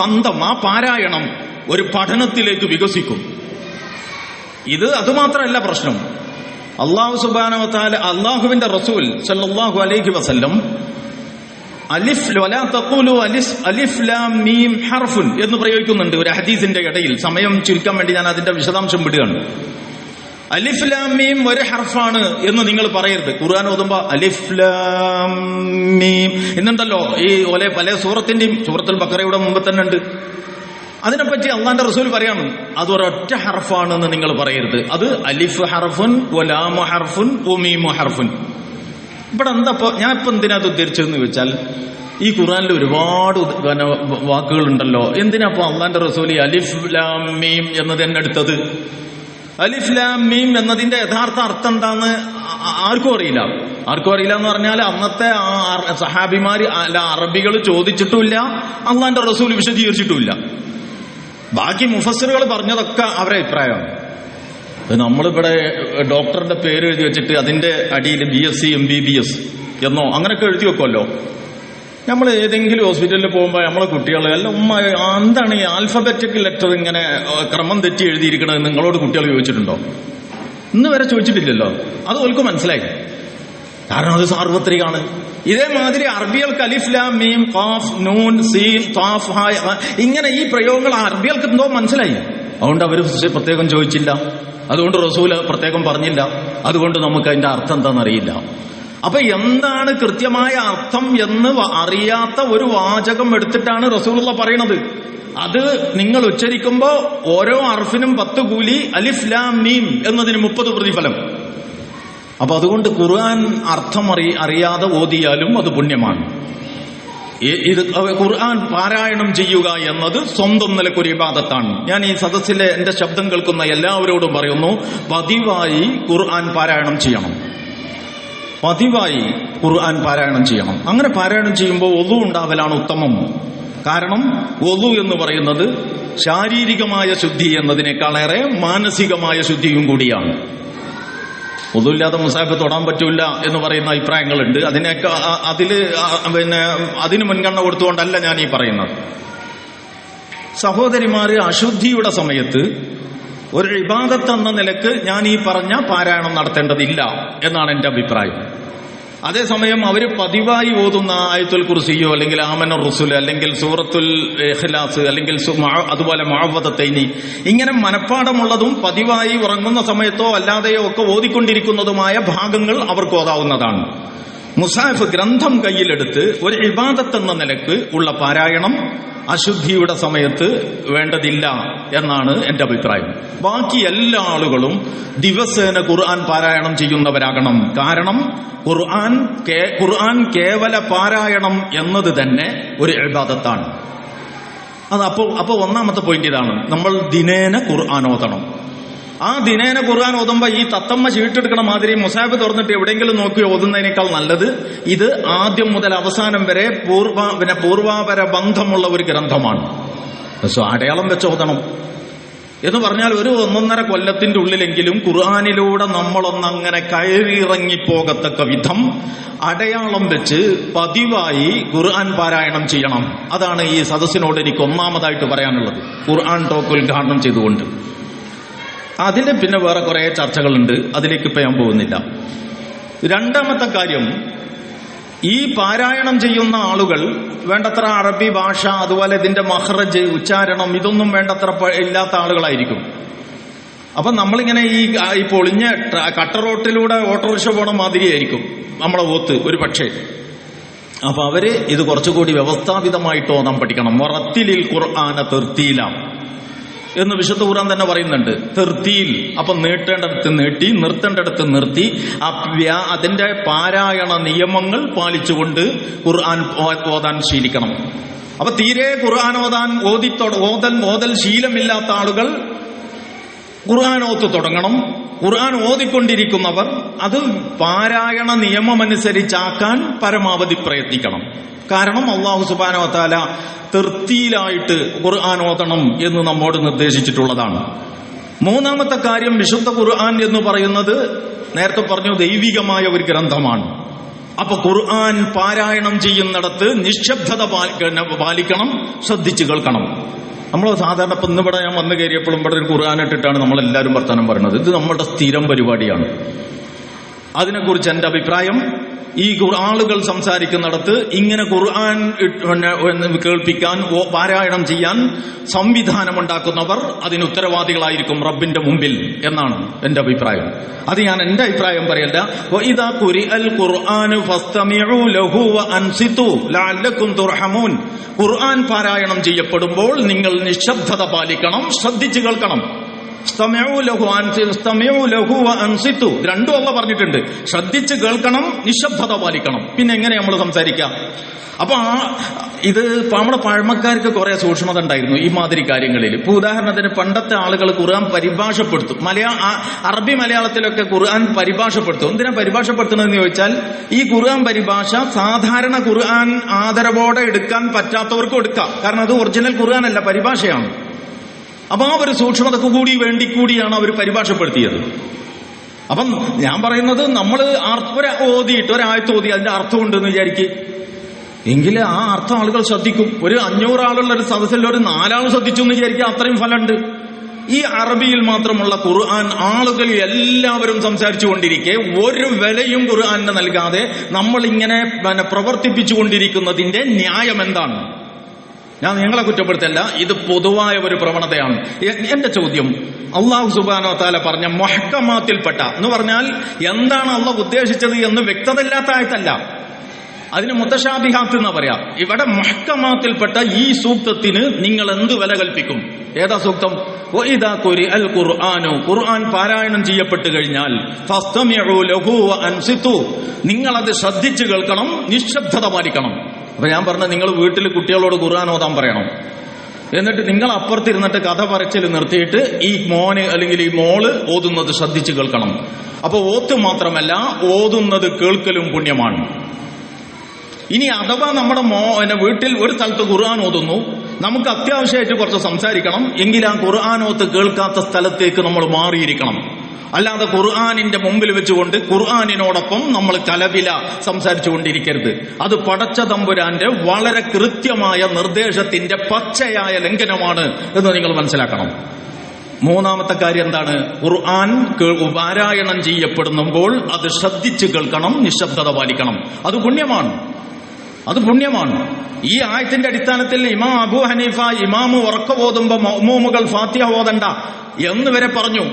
ബന്ധം, ആ പാരായണം ഒരു പഠനത്തിലേക്ക് വികസിക്കും. അതുമാത്രമല്ല പ്രശ്നം. അല്ലാഹു സുബ്ഹാനഹു വ തആല, അല്ലാഹുവിന്റെ റസൂൽ സല്ലല്ലാഹു അലൈഹി വസല്ലം വലാ തഖൂലു അലിഫ് ലാം മീം ഹർഫുൻ എന്ന് പ്രയോഗിക്കുന്നുണ്ട് ഒരു ഹദീസിന്റെ ഇടയിൽ. സമയം ചുരുക്കാൻ വേണ്ടി ഞാൻ അതിന്റെ വിശദാംശം വിടുകയാണ്. അലിഫ് ലാം മീം ഒരു ഹർഫാണ് എന്ന് നിങ്ങൾ പറയരുത്. ഖുർആൻ ഓതുമ്പോ അലിഫ് ലാം മീം എന്നുണ്ടല്ലോ, ഈ ഓലെ പല സൂറത്തിന്റെയും, സൂറത്തുൽ ബഖറയുടെ മുമ്പ് തന്നെ ഉണ്ട്. അതിനെപ്പറ്റി അള്ളാന്റെ റസൂൽ പറയാണ്, അത് ഒരൊറ്റ ഹർഫാണെന്ന് നിങ്ങൾ പറയരുത്. അത് അലിഫ് ഹർഫുൻ വലാമു ഹർഫുൻ വമീമു ഹർഫുൻ. ഇവിടെ എന്താ ഞാൻ ഇപ്പൊ എന്തിനാ അത് ഉദ്ധരിച്ചതെന്ന് ചോദിച്ചാൽ, ഈ ഖുർആനിൽ ഒരുപാട് വാക്കുകളുണ്ടല്ലോ, എന്തിനാ ഇപ്പൊ അള്ളാന്റെ റസൂൽ അലിഫ് ലാം മീം എന്നത് തന്നെ എടുത്തത്? അലിഫ് ലാം മീം എന്നതിന്റെ യഥാർത്ഥ അർത്ഥം എന്താന്ന് ആർക്കും അറിയില്ല. ആർക്കും അറിയില്ല എന്ന് പറഞ്ഞാൽ അന്നത്തെ സഹാബിമാര് അല്ല അറബികൾ ചോദിച്ചിട്ടുമില്ല, അള്ളാന്റെ റസൂൽ വിശദീകരിച്ചിട്ടുമില്ല. ബാക്കി മുഫസ്സിറുകൾ പറഞ്ഞതൊക്കെ അവരുടെ അഭിപ്രായമാണ്. നമ്മളിവിടെ ഡോക്ടറുടെ പേര് എഴുതി വെച്ചിട്ട് അതിന്റെ അടിയിൽ BSc MBBS എന്നോ അങ്ങനെയൊക്കെ എഴുതി വെക്കുമല്ലോ. നമ്മൾ ഏതെങ്കിലും ഹോസ്പിറ്റലിൽ പോകുമ്പോൾ നമ്മളെ കുട്ടികൾ അല്ല എന്താണ് ഈ ആൽഫബറ്റിക് ലെറ്റർ ഇങ്ങനെ ക്രമം തെറ്റി എഴുതിയിരിക്കണത് നിങ്ങളോട് കുട്ടികൾ ചോദിച്ചിട്ടുണ്ടോ? ഇന്ന് വരെ ചോദിച്ചിട്ടില്ലല്ലോ. അത് ഓൾക്ക് മനസ്സിലായി, കാരണം അത് സാർവത്രികാണ്. ഇതേമാതിരി അറബികൾക്ക് അലിഫ് ലാം മീം ഖാഫ് നൂൻ സീൻ ഖാഫ് ഹാ ഇങ്ങനെ ഈ പ്രയോഗങ്ങൾ അറബികൾക്ക് എന്തോ മനസ്സിലായി. അതുകൊണ്ട് അവർ പ്രത്യേകം ചോദിച്ചില്ല, അതുകൊണ്ട് റസൂല് പ്രത്യേകം പറഞ്ഞില്ല, അതുകൊണ്ട് നമുക്ക് അതിന്റെ അർത്ഥം എന്താണെന്നറിയില്ല. അപ്പൊ എന്താണ് കൃത്യമായ അർത്ഥം എന്ന് അറിയാത്ത ഒരു വാചകം എടുത്തിട്ടാണ് റസൂലുള്ള പറയണത്. അത് നിങ്ങൾ ഉച്ചരിക്കുമ്പോ ഓരോ അർഫിനും 10 കൂലി, അലിഫ് ലാം മീം എന്നതിന് 30 പ്രതിഫലം. അപ്പൊ അതുകൊണ്ട് ഖുർആൻ അർത്ഥം അറിയാതെ ഓതിയാലും അത് പുണ്യമാണ്. ഇത് ഖുർആൻ പാരായണം ചെയ്യുക എന്നത് സ്വന്തം നിലക്കൊരു ഇബാദത്താണ്. ഞാൻ ഈ സദസ്സിലെ എന്റെ ശബ്ദം കേൾക്കുന്ന എല്ലാവരോടും പറയുന്നു, പതിവായി ഖുർആൻ പാരായണം ചെയ്യണം. പതിവായി ഖുർആൻ പാരായണം ചെയ്യണം. അങ്ങനെ പാരായണം ചെയ്യുമ്പോൾ ഒളു ഉണ്ടാവലാണ് ഉത്തമം. കാരണം ഒളു എന്ന് പറയുന്നത് ശാരീരികമായ ശുദ്ധി എന്നതിനേക്കാളേറെ മാനസികമായ ശുദ്ധിയും കൂടിയാണ്. ഒന്നുമില്ലാതെ മുസാഫ് തൊടാൻ പറ്റൂല എന്ന് പറയുന്ന അഭിപ്രായങ്ങളുണ്ട്. അതിന് മുൻഗണന കൊടുത്തുകൊണ്ടല്ല ഞാൻ ഈ പറയുന്നത്. സഹോദരിമാര്, അശുദ്ധിയുടെ സമയത്ത് ഒരു ഇബാദത്ത് എന്ന നിലക്ക് ഞാൻ ഈ പറഞ്ഞ പാരായണം നടത്തേണ്ടതില്ല എന്നാണ് എന്റെ അഭിപ്രായം. അതേസമയം അവര് പതിവായി ഓതുന്ന ആയത്തുൽ കുർസിയോ അല്ലെങ്കിൽ ആമന റസൂൽ അല്ലെങ്കിൽ സൂറത്തുൽ ഇഖ്ലാസ് അല്ലെങ്കിൽ അതുപോലെ മുഅവ്വദത്തൈനി ഇങ്ങനെ മനഃപ്പാടമുള്ളതും പതിവായി ഉറങ്ങുന്ന സമയത്തോ അല്ലാതെയോ ഒക്കെ ഓതിക്കൊണ്ടിരിക്കുന്നതുമായ ഭാഗങ്ങൾ അവർക്ക് ഓതാവുന്നതാണ്. മുസാഫ് ഗ്രന്ഥം കയ്യിലെടുത്ത് ഒരു ഇബാദത്ത് എന്ന നിലക്ക് ഉള്ള പാരായണം അശുദ്ധിയുടെ സമയത്ത് വേണ്ടതില്ല എന്നാണ് എന്റെ അഭിപ്രായം. ബാക്കി എല്ലാ ആളുകളും ദിവസേന ഖുർആൻ പാരായണം ചെയ്യുന്നവരാകണം. കാരണം ഖുർആൻ കേവല പാരായണം എന്നത് തന്നെ ഒരു ഇബാദത്താണ്. അത് അപ്പോ ഒന്നാമത്തെ പോയിന്റ് ഇതാണ്, നമ്മൾ ദിനേന ഖുർആൻ ഓതണം. ആ ദിനേന ഖുർആൻ ഓതുമ്പോ ഈ തത്തമ്മ ചീട്ടെടുക്കണ മാതിരി മുസാഫ് തുറന്നിട്ട് എവിടെയെങ്കിലും നോക്കി ഓതുന്നതിനേക്കാൾ നല്ലത് ഇത് ആദ്യം മുതൽ അവസാനം വരെ പൂർവാപര ബന്ധമുള്ള ഒരു ഗ്രന്ഥമാണ്. അടയാളം വെച്ച് ഓതണം എന്ന് പറഞ്ഞാൽ ഒരു 1.5 കൊല്ലത്തിന്റെ ഉള്ളിലെങ്കിലും ഖുർആനിലൂടെ നമ്മളൊന്നങ്ങനെ കയറിയിറങ്ങിപ്പോകത്തക്ക വിധം അടയാളം വെച്ച് പതിവായി ഖുർആൻ പാരായണം ചെയ്യണം. അതാണ് ഈ സദസ്സിനോട് എനിക്ക് ഒന്നാമതായിട്ട് പറയാനുള്ളത്. ഖുർആൻ ടോക്ക് ഉദ്ഘാടനം ചെയ്തുകൊണ്ട് അതിന് പിന്നെ വേറെ കുറെ ചർച്ചകളുണ്ട്, അതിലേക്ക് ഇപ്പൊ ഞാൻ പോകുന്നില്ല. രണ്ടാമത്തെ കാര്യം, ഈ പാരായണം ചെയ്യുന്ന ആളുകൾ വേണ്ടത്ര അറബി ഭാഷ അതുപോലെ ഇതിന്റെ മഖ്റജ് ഉച്ചാരണം ഇതൊന്നും വേണ്ടത്ര ഇല്ലാത്ത ആളുകളായിരിക്കും. അപ്പൊ നമ്മളിങ്ങനെ ഈ പൊളിഞ്ഞ കട്ടറോട്ടിലൂടെ ഓട്ടോറിക്ഷ പോണ മാതിരിയായിരിക്കും നമ്മളെ ഓത്ത് ഒരു പക്ഷേ. അപ്പൊ അവര് ഇത് കുറച്ചുകൂടി വ്യവസ്ഥാപിതമായിട്ട് ഓതാൻ പഠിക്കണം. വറത്തിലിൽ ഖുർആന തർത്തീല എന്ന് വിശുദ്ധ ഖുർആൻ തന്നെ പറയുന്നുണ്ട്. തെർത്തീൽ, അപ്പൊ നീട്ടേണ്ടടുത്ത് നീട്ടി, നിർത്തേണ്ടടുത്ത് നിർത്തി, അതിന്റെ പാരായണ നിയമങ്ങൾ പാലിച്ചുകൊണ്ട് ഖുർആൻ ഓതാൻ ശീലിക്കണം. അപ്പൊ തീരെ ഖുർആൻ ഓതൽ ശീലമില്ലാത്ത ആളുകൾ ഖുർആൻ ഓത്ത് തുടങ്ങണം. ഖുർആൻ ഓതിക്കൊണ്ടിരിക്കുന്നവർ അത് പാരായണ നിയമമനുസരിച്ചാക്കാൻ പരമാവധി പ്രയത്നിക്കണം. കാരണം അല്ലാഹു സുബ്ഹാനഹു വ തആല തർത്തീലായിട്ട് ഖുർആൻ ഓതണം എന്ന് നമ്മോട് നിർദ്ദേശിച്ചിട്ടുള്ളതാണ്. മൂന്നാമത്തെ കാര്യം, വിശുദ്ധ ഖുർആൻ എന്ന് പറയുന്നത് നേരത്തെ പറഞ്ഞു ദൈവികമായ ഒരു ഗ്രന്ഥമാണ്. അപ്പൊ ഖുർആൻ പാരായണം ചെയ്യുന്നിടത്ത് നിശബ്ദത പാലിക്കണം, ശ്രദ്ധിച്ചു കേൾക്കണം. നമ്മൾ സാധാരണ ഇപ്പം ഇന്നിവിടെ ഞാൻ വന്നു കയറിയപ്പോഴും ഇവിടെ ഒരു ഖുർആൻ ഇട്ടിട്ടാണ് നമ്മളെല്ലാവരും വർത്തമാനം പറയുന്നത്. ഇത് നമ്മുടെ സ്ഥിരം പരിപാടിയാണ്. അതിനെക്കുറിച്ച് എൻ്റെ അഭിപ്രായം, ഈ ആളുകൾ സംസാരിക്കുന്നിടത്ത് ഇങ്ങനെ ഖുർആൻ കേൾപ്പിക്കാൻ, പാരായണം ചെയ്യാൻ സംവിധാനമുണ്ടാക്കുന്നവർ അതിന് ഉത്തരവാദികളായിരിക്കും റബ്ബിന്റെ മുമ്പിൽ എന്നാണ് എന്റെ അഭിപ്രായം. അത് ഞാൻ എന്റെ അഭിപ്രായം പറയല്ല. വഇദാ ഖുരിഅൽ ഖുർആനു ഫസ്തമിഉ ലഹു വഅൻസിതു ലഅല്ലകും തുർഹമൂൻ. ഖുർആൻ പാരായണം ചെയ്യപ്പെടുമ്പോൾ നിങ്ങൾ നിശബ്ദത പാലിക്കണം, ശ്രദ്ധിച്ചു കേൾക്കണം. രണ്ടും അല്ലാഹു പറഞ്ഞിട്ടുണ്ട്. ശ്രദ്ധിച്ച് കേൾക്കണം, നിശബ്ദത പാലിക്കണം. പിന്നെ എങ്ങനെ നമ്മൾ സംസാരിക്കാം? അപ്പൊ ഇത് നമ്മുടെ പഴമക്കാർക്ക് കുറെ സൂക്ഷ്മത ഉണ്ടായിരുന്നു ഈ മാതിരി കാര്യങ്ങളിൽ. ഇപ്പൊ ഉദാഹരണത്തിന് പണ്ടത്തെ ആളുകൾ ഖുർആൻ പരിഭാഷപ്പെടുത്തും. അറബി മലയാളത്തിലൊക്കെ ഖുർആൻ പരിഭാഷപ്പെടുത്തും. എന്തിനാ പരിഭാഷപ്പെടുത്തുന്നതെന്ന് ചോദിച്ചാൽ, ഈ ഖുർആൻ പരിഭാഷ സാധാരണ ഖുർആൻ ആദരവോടെ എടുക്കാൻ പറ്റാത്തവർക്കും എടുക്കാം. കാരണം അത് ഒറിജിനൽ ഖുർആൻ അല്ല, പരിഭാഷയാണ്. അപ്പൊ ആ ഒരു സൂക്ഷ്മതക്ക് കൂടിയാണ് അവർ പരിഭാഷപ്പെടുത്തിയത്. അപ്പം ഞാൻ പറയുന്നത്, നമ്മൾ ഒരായത്ത് ഓതി അതിന്റെ അർത്ഥം ഉണ്ടെന്ന് വിചാരിക്കും, എങ്കിൽ ആ അർത്ഥം ആളുകൾ ശ്രദ്ധിക്കും. ഒരു 500 ആളുള്ള ഒരു സദസ്സിൽ ഒരു 4 ആൾ ശ്രദ്ധിച്ചു എന്ന് വിചാരിക്കുക, അത്രയും ഫലമുണ്ട്. ഈ അറബിയിൽ മാത്രമുള്ള ഖുർആൻ ആളുകൾ എല്ലാവരും സംസാരിച്ചു കൊണ്ടിരിക്കെ ഒരു വിലയും ഖുർആന് നൽകാതെ നമ്മൾ ഇങ്ങനെ പ്രവർത്തിപ്പിച്ചുകൊണ്ടിരിക്കുന്നതിന്റെ ന്യായം എന്താണ്? ഞാൻ നിങ്ങളെ കുറ്റപ്പെടുത്തല്ല, ഇത് പൊതുവായ ഒരു പ്രവണതയാണ്. എന്റെ ചോദ്യം, അല്ലാഹു സുബ്ഹാനഹു വ തആല പറഞ്ഞ മുഹ്കമാത്തിൽപ്പെട്ട എന്ന് പറഞ്ഞാൽ എന്താണ് അല്ലാഹു ഉദ്ദേശിച്ചത് എന്ന് വ്യക്തതയില്ലാത്ത ആയത്തല്ല, അതിന് മുത്തശാബിഹാത്ത് എന്ന് പറയാം. ഇവിടെ മുഹ്കമാത്തിൽപ്പെട്ട ഈ സൂക്തത്തിന് നിങ്ങൾ എന്ത് വില കൽപ്പിക്കും? ഏതാ സൂക്തം? വഇദാ ഖുരിഅൽ ഖുർആനു, ഖുർആൻ പാരായണം ചെയ്യപ്പെട്ടു കഴിഞ്ഞാൽ ഫസ്തമിഉ ലഹു വഅൻസിതു, നിങ്ങളത് ശ്രദ്ധിച്ചു കേൾക്കണം, നിശബ്ദത പാലിക്കണം. അപ്പൊ ഞാൻ പറഞ്ഞ, നിങ്ങൾ വീട്ടിൽ കുട്ടികളോട് ഖുർആൻ ഓതാൻ പറയണം. എന്നിട്ട് നിങ്ങൾ അപ്പുറത്തിരുന്നിട്ട് കഥ പറച്ചിൽ നിർത്തിയിട്ട് ഈ മോന് അല്ലെങ്കിൽ ഈ മോള് ഓതുന്നത് ശ്രദ്ധിച്ചു കേൾക്കണം. അപ്പൊ ഓത്ത് മാത്രമല്ല, ഓതുന്നത് കേൾക്കലും പുണ്യമാണ്. ഇനി അഥവാ നമ്മുടെ വീട്ടിൽ ഒരു സ്ഥലത്ത് ഖുർആൻ ഓതുന്നു, നമുക്ക് അത്യാവശ്യമായിട്ട് കുറച്ച് സംസാരിക്കണം എങ്കിൽ ആ ഖുർആൻ ഓത്ത് കേൾക്കാത്ത സ്ഥലത്തേക്ക് നമ്മൾ മാറിയിരിക്കണം. അല്ലാതെ ഖുർആനിന്റെ മുമ്പിൽ വെച്ചുകൊണ്ട് ഖുർആനിനോടൊപ്പം നമ്മൾ കലവില സംസാരിച്ചു കൊണ്ടിരിക്കരുത്. അത് പടച്ച തമ്പുരാന്റെ വളരെ കൃത്യമായ നിർദ്ദേശത്തിന്റെ പച്ചയായ ലംഘനമാണ് എന്ന് നിങ്ങൾ മനസ്സിലാക്കണം. മൂന്നാമത്തെ കാര്യം എന്താണ്? ഖുർആൻ പാരായണം ചെയ്യപ്പെടുമ്പോൾ അത് ശ്രദ്ധിച്ചു കേൾക്കണം, നിശബ്ദത പാലിക്കണം. അത് പുണ്യമാണ്. ഈ ആയത്തിന്റെ അടിസ്ഥാനത്തിൽ ഇമാം അബൂ ഹനീഫ ഇമാമ് ഉറക്ക ഓതുമ്പോ മഅ്മൂമുകൾ ഫാത്തിഹ ഓതണ്ട എന്ന് വരെ പറഞ്ഞു.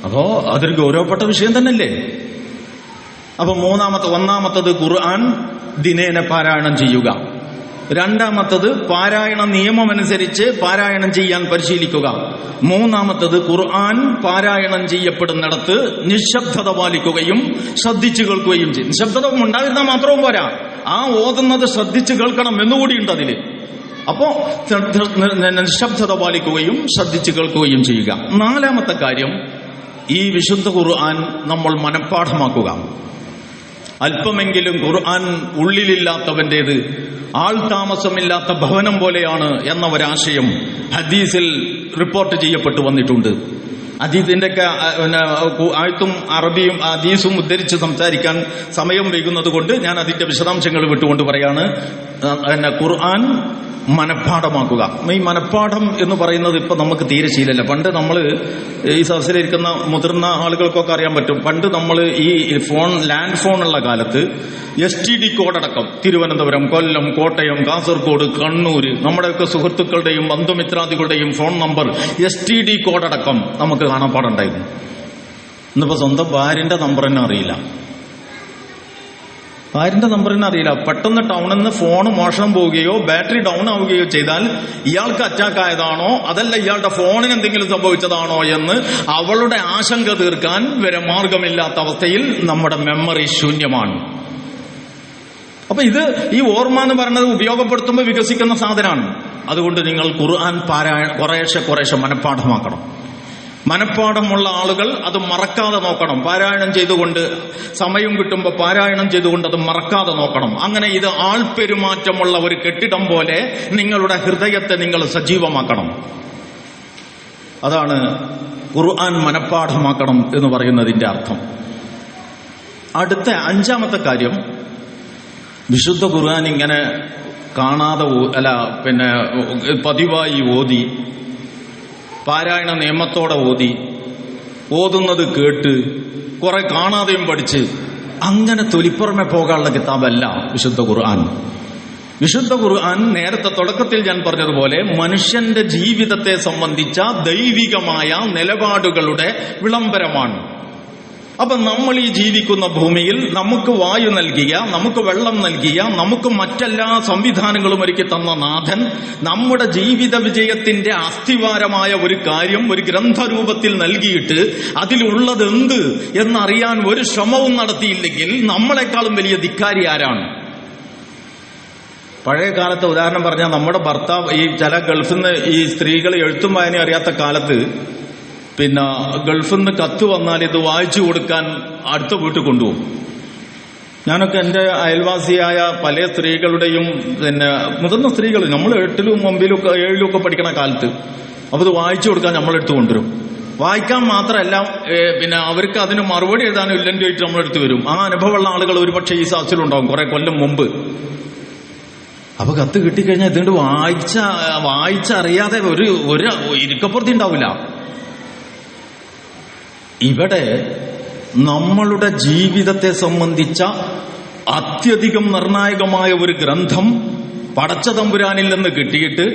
അപ്പോ അതൊരു ഗൗരവപ്പെട്ട വിഷയം തന്നെയല്ലേ? അപ്പൊ ഒന്നാമത്തത് ഖുർആൻ ദിനേന പാരായണം ചെയ്യുക. രണ്ടാമത്തത് പാരായണ നിയമമനുസരിച്ച് പാരായണം ചെയ്യാൻ പരിശീലിക്കുക. മൂന്നാമത്തത് ഖുർആൻ പാരായണം ചെയ്യപ്പെടുന്നിടത്ത് നിശബ്ദത പാലിക്കുകയും ശ്രദ്ധിച്ചു കേൾക്കുകയും ചെയ്യും. നിശബ്ദത ഉണ്ടായിരുന്നാൽ മാത്രവും പോരാ, ആ ഓതുന്നത് ശ്രദ്ധിച്ചു കേൾക്കണം എന്നുകൂടിയുണ്ട് അതില്. അപ്പോ നിശബ്ദത പാലിക്കുകയും ശ്രദ്ധിച്ചു കേൾക്കുകയും ചെയ്യുക. നാലാമത്തെ കാര്യം, ഈ വിശുദ്ധ ഖുർആൻ നമ്മൾ മനഃപ്പാഠമാക്കുക. അല്പമെങ്കിലും ഖുർആൻ ഉള്ളിലില്ലാത്തവന്റേത് ആൾ താമസമില്ലാത്ത ഭവനം പോലെയാണ് എന്ന ഒരാശയം ഹദീസിൽ റിപ്പോർട്ട് ചെയ്യപ്പെട്ടു വന്നിട്ടുണ്ട്. ഹദീസിന്റെയൊക്കെ ആയത്തും അറബിയും ഹദീസും ഉദ്ധരിച്ച് സംസാരിക്കാൻ സമയം വൈകുന്നത് കൊണ്ട് ഞാൻ അതിന്റെ വിശദാംശങ്ങൾ വിട്ടുകൊണ്ട് പറയാണ്. ഖുർആൻ മനഃപ്പാഠമാക്കുക. ഈ മനഃപ്പാഠം എന്ന് പറയുന്നത് ഇപ്പൊ നമുക്ക് തീരെ ശീലമല്ല. പണ്ട് നമ്മൾ ഈ സദസ്സിലിരിക്കുന്ന മുതിർന്ന ആളുകൾക്കൊക്കെ അറിയാൻ പറ്റും. പണ്ട് നമ്മൾ ഈ ലാൻഡ് ഫോണുള്ള കാലത്ത് STD കോഡടക്കം തിരുവനന്തപുരം, കൊല്ലം, കോട്ടയം, കാസർഗോഡ്, കണ്ണൂര്, നമ്മുടെയൊക്കെ സുഹൃത്തുക്കളുടെയും ബന്ധുമിത്രാദികളുടെയും ഫോൺ നമ്പർ STD കോഡടക്കം നമുക്ക് കാണാപ്പാടുണ്ടായിരുന്നു. ഇന്നിപ്പോ സ്വന്തം ഭാര്യന്റെ നമ്പർ തന്നെ അറിയില്ല. പെട്ടെന്ന് ടൗണിൽ നിന്ന് ഫോൺ മോഷണം പോവുകയോ ബാറ്ററി ഡൗൺ ആവുകയോ ചെയ്താൽ ഇയാൾക്ക് അറ്റാക്ക് ആയതാണോ അതല്ല ഇയാളുടെ ഫോണിന് എന്തെങ്കിലും സംഭവിച്ചതാണോ എന്ന് അവളുടെ ആശങ്ക തീർക്കാൻ വരെ മാർഗമില്ലാത്ത അവസ്ഥയിൽ നമ്മുടെ മെമ്മറി ശൂന്യമാണ്. അപ്പൊ ഈ ഓർമ്മ എന്ന് പറയുന്നത് ഉപയോഗപ്പെടുത്തുമ്പോൾ വികസിക്കുന്ന സാധനമാണ്. അതുകൊണ്ട് നിങ്ങൾ ഖുർആൻ കുറേശ്ശെ മനഃപ്പാഠമാക്കണം. മനഃപ്പാഠമുള്ള ആളുകൾ അത് മറക്കാതെ നോക്കണം. പാരായണം ചെയ്തുകൊണ്ട് സമയം കിട്ടുമ്പോൾ പാരായണം ചെയ്തുകൊണ്ട് അത് മറക്കാതെ നോക്കണം. അങ്ങനെ ഇത് ആൾപെരുമാറ്റമുള്ള ഒരു കെട്ടിടം പോലെ നിങ്ങളുടെ ഹൃദയത്തെ നിങ്ങൾ സജീവമാക്കണം. അതാണ് ഖുർആൻ മനഃപ്പാഠമാക്കണം എന്ന് പറയുന്നതിന്റെ അർത്ഥം. അടുത്ത അഞ്ചാമത്തെ കാര്യം, വിശുദ്ധ ഖുർആൻ ഇങ്ങനെ കാണാതെ പതിവായി ഓതി, പാരായണ നിയമത്തോടെ ഓതുന്നത് കേട്ട് കുറെ കാണാതെയും പഠിച്ച് അങ്ങനെ തൊലിപ്പുറമെ പോകാനുള്ള കിതാബല്ല വിശുദ്ധ ഖുർആൻ. വിശുദ്ധ ഖുർആൻ നേരത്തെ തുടക്കത്തിൽ ഞാൻ പറഞ്ഞതുപോലെ മനുഷ്യന്റെ ജീവിതത്തെ സംബന്ധിച്ച ദൈവികമായ നിലപാടുകളുടെ വിളംബരമാണ്. അപ്പൊ നമ്മൾ ഈ ജീവിക്കുന്ന ഭൂമിയിൽ നമുക്ക് വായു നൽകിയ, നമുക്ക് വെള്ളം നൽകിയ, നമുക്ക് മറ്റെല്ലാ സംവിധാനങ്ങളും ഒരുക്കി തന്ന നാഥൻ നമ്മുടെ ജീവിത വിജയത്തിന്റെ അസ്ഥിവാരമായ ഒരു കാര്യം ഒരു ഗ്രന്ഥരൂപത്തിൽ നൽകിയിട്ട് അതിലുള്ളതെന്ത് എന്നറിയാൻ ഒരു ശ്രമവും നടത്തിയില്ലെങ്കിൽ നമ്മളെക്കാളും വലിയ ധിക്കാരി ആരാണ്? പഴയ കാലത്തെ ഉദാഹരണം പറഞ്ഞാൽ, നമ്മുടെ ഭർത്താവ് ഈ ചില ഗൾഫിൽ നിന്ന് ഈ സ്ത്രീകൾ എഴുത്തും വായനയും അറിയാത്ത കാലത്ത് പിന്നെ ഗൾഫിൽ നിന്ന് കത്ത് വന്നാൽ ഇത് വായിച്ചു കൊടുക്കാൻ അടുത്ത വീട്ടിൽ കൊണ്ടുപോകും. ഞാനൊക്കെ എൻ്റെ അയൽവാസിയായ പല സ്ത്രീകളുടെയും പിന്നെ മുതിർന്ന സ്ത്രീകൾ നമ്മൾ 8ലും 9ലും 7ലും ഒക്കെ പഠിക്കണ കാലത്ത് അപ്പോൾ ഇത് വായിച്ചു കൊടുക്കാൻ നമ്മളെടുത്ത് കൊണ്ടുവരും. വായിക്കാൻ മാത്രമല്ല പിന്നെ അവർക്ക് അതിന് മറുപടി എഴുതാനും ഇല്ലെങ്കിലും ആയിട്ട് നമ്മളെടുത്ത് വരും. ആ അനുഭവമുള്ള ആളുകൾ ഒരുപക്ഷെ ഈ സാഹചര്യത്തിലുണ്ടാവും കുറെ കൊല്ലം മുമ്പ്. അപ്പൊ കത്ത് കിട്ടിക്കഴിഞ്ഞാൽ ഇതുകൊണ്ട് വായിച്ചറിയാതെ ഒരു ഇരിക്കപ്പുറത്തി ഉണ്ടാവില്ല. ഇവിടെ നമ്മളുടെ ജീവിതത്തെ സംബന്ധിച്ച അത്യധികം നിർണായകമായ ഒരു ഗ്രന്ഥം പടച്ച തമ്പുരാനിൽ നിന്ന് കിട്ടിയിട്ട്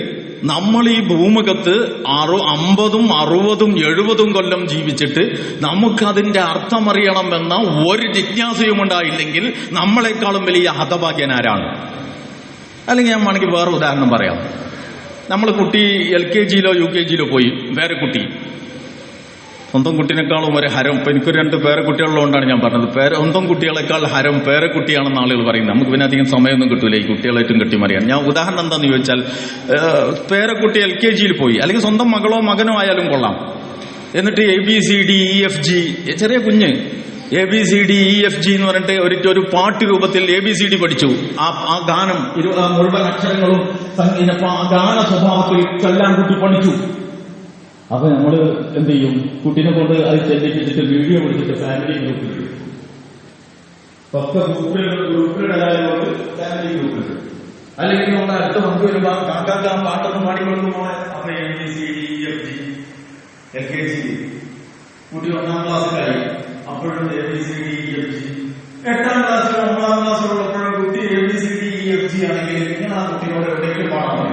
നമ്മൾ ഈ ഭൂമുഖത്ത് 50, 60, 70 കൊല്ലം ജീവിച്ചിട്ട് നമുക്കതിന്റെ അർത്ഥമറിയണമെന്ന ഒരു ജിജ്ഞാസയും ഉണ്ടായില്ലെങ്കിൽ നമ്മളെക്കാളും വലിയ ഹതഭാഗ്യനാരാണ്? അല്ലെങ്കിൽ ഞാൻ വേണമെങ്കിൽ വേറെ ഉദാഹരണം പറയാം. നമ്മൾ കുട്ടി LKGയിലോ UKGയിലോ പോയി, വേറെ കുട്ടി സ്വന്തം കുട്ടിനേക്കാളും ഒരു ഹരം. ഇപ്പൊ എനിക്കൊരു 2 പേരക്കുട്ടികളുള്ളതുകൊണ്ടാണ് ഞാൻ പറഞ്ഞത്. സ്വന്തം കുട്ടികളെക്കാൾ ഹരം പേരക്കുട്ടിയാണെന്ന് ആളുകൾ പറയുന്നത്. നമുക്ക് പിന്നെ അധികം സമയമൊന്നും കിട്ടൂല ഈ കുട്ടികളായിട്ടും കെട്ടിമറിയാൻ. ഞാൻ ഉദാഹരണം എന്താന്ന് ചോദിച്ചാൽ, പേരക്കുട്ടി LKGയിൽ പോയി, അല്ലെങ്കിൽ സ്വന്തം മകളോ മകനോ ആയാലും കൊള്ളാം. എന്നിട്ട് ABCDEFG, ചെറിയ കുഞ്ഞ് ABCDEFG എന്ന് പറഞ്ഞിട്ട് ഒരു പാട്ട് രൂപത്തിൽ ABCD പഠിച്ചു. ആ ഗാനം മുഴുവൻ അക്ഷരങ്ങളും ആ ഗാന സ്വഭാവത്തിൽ ചൊല്ലാൻ കുട്ടി പഠിച്ചു. അപ്പൊ നമ്മൾ എന്ത് ചെയ്യും? കുട്ടീനെ കൊണ്ട് അത് ചെല്ലിപ്പിച്ചിട്ട് വീഡിയോ പിടിച്ചിട്ട് ഫാമിലി ഗ്രൂപ്പിൽ ഒക്കെ ഗ്രൂപ്പിലിടാനുണ്ട്. ഫാമിലി ഗ്രൂപ്പിൽ അല്ലെങ്കിൽ നമ്മുടെ അടുത്ത നമുക്ക് വരുമ്പോ കാക്കാക്ക പാട്ടൊന്നും പാടിക്കൊടുക്കുമ്പോൾ അപ്പൊ ABCDEFG LKG കുട്ടി 1ാം ക്ലാസ്സിലായി. അപ്പോഴും ABCDEFG. 8ാം ക്ലാസ്സിൽ 9ാം ക്ലാസ്സിലുള്ളപ്പോഴും കുട്ടി ABCDEFG ആണെങ്കിൽ നിങ്ങൾ ആ കുട്ടിയോട് എവിടെയെങ്കിലും പാടാൻ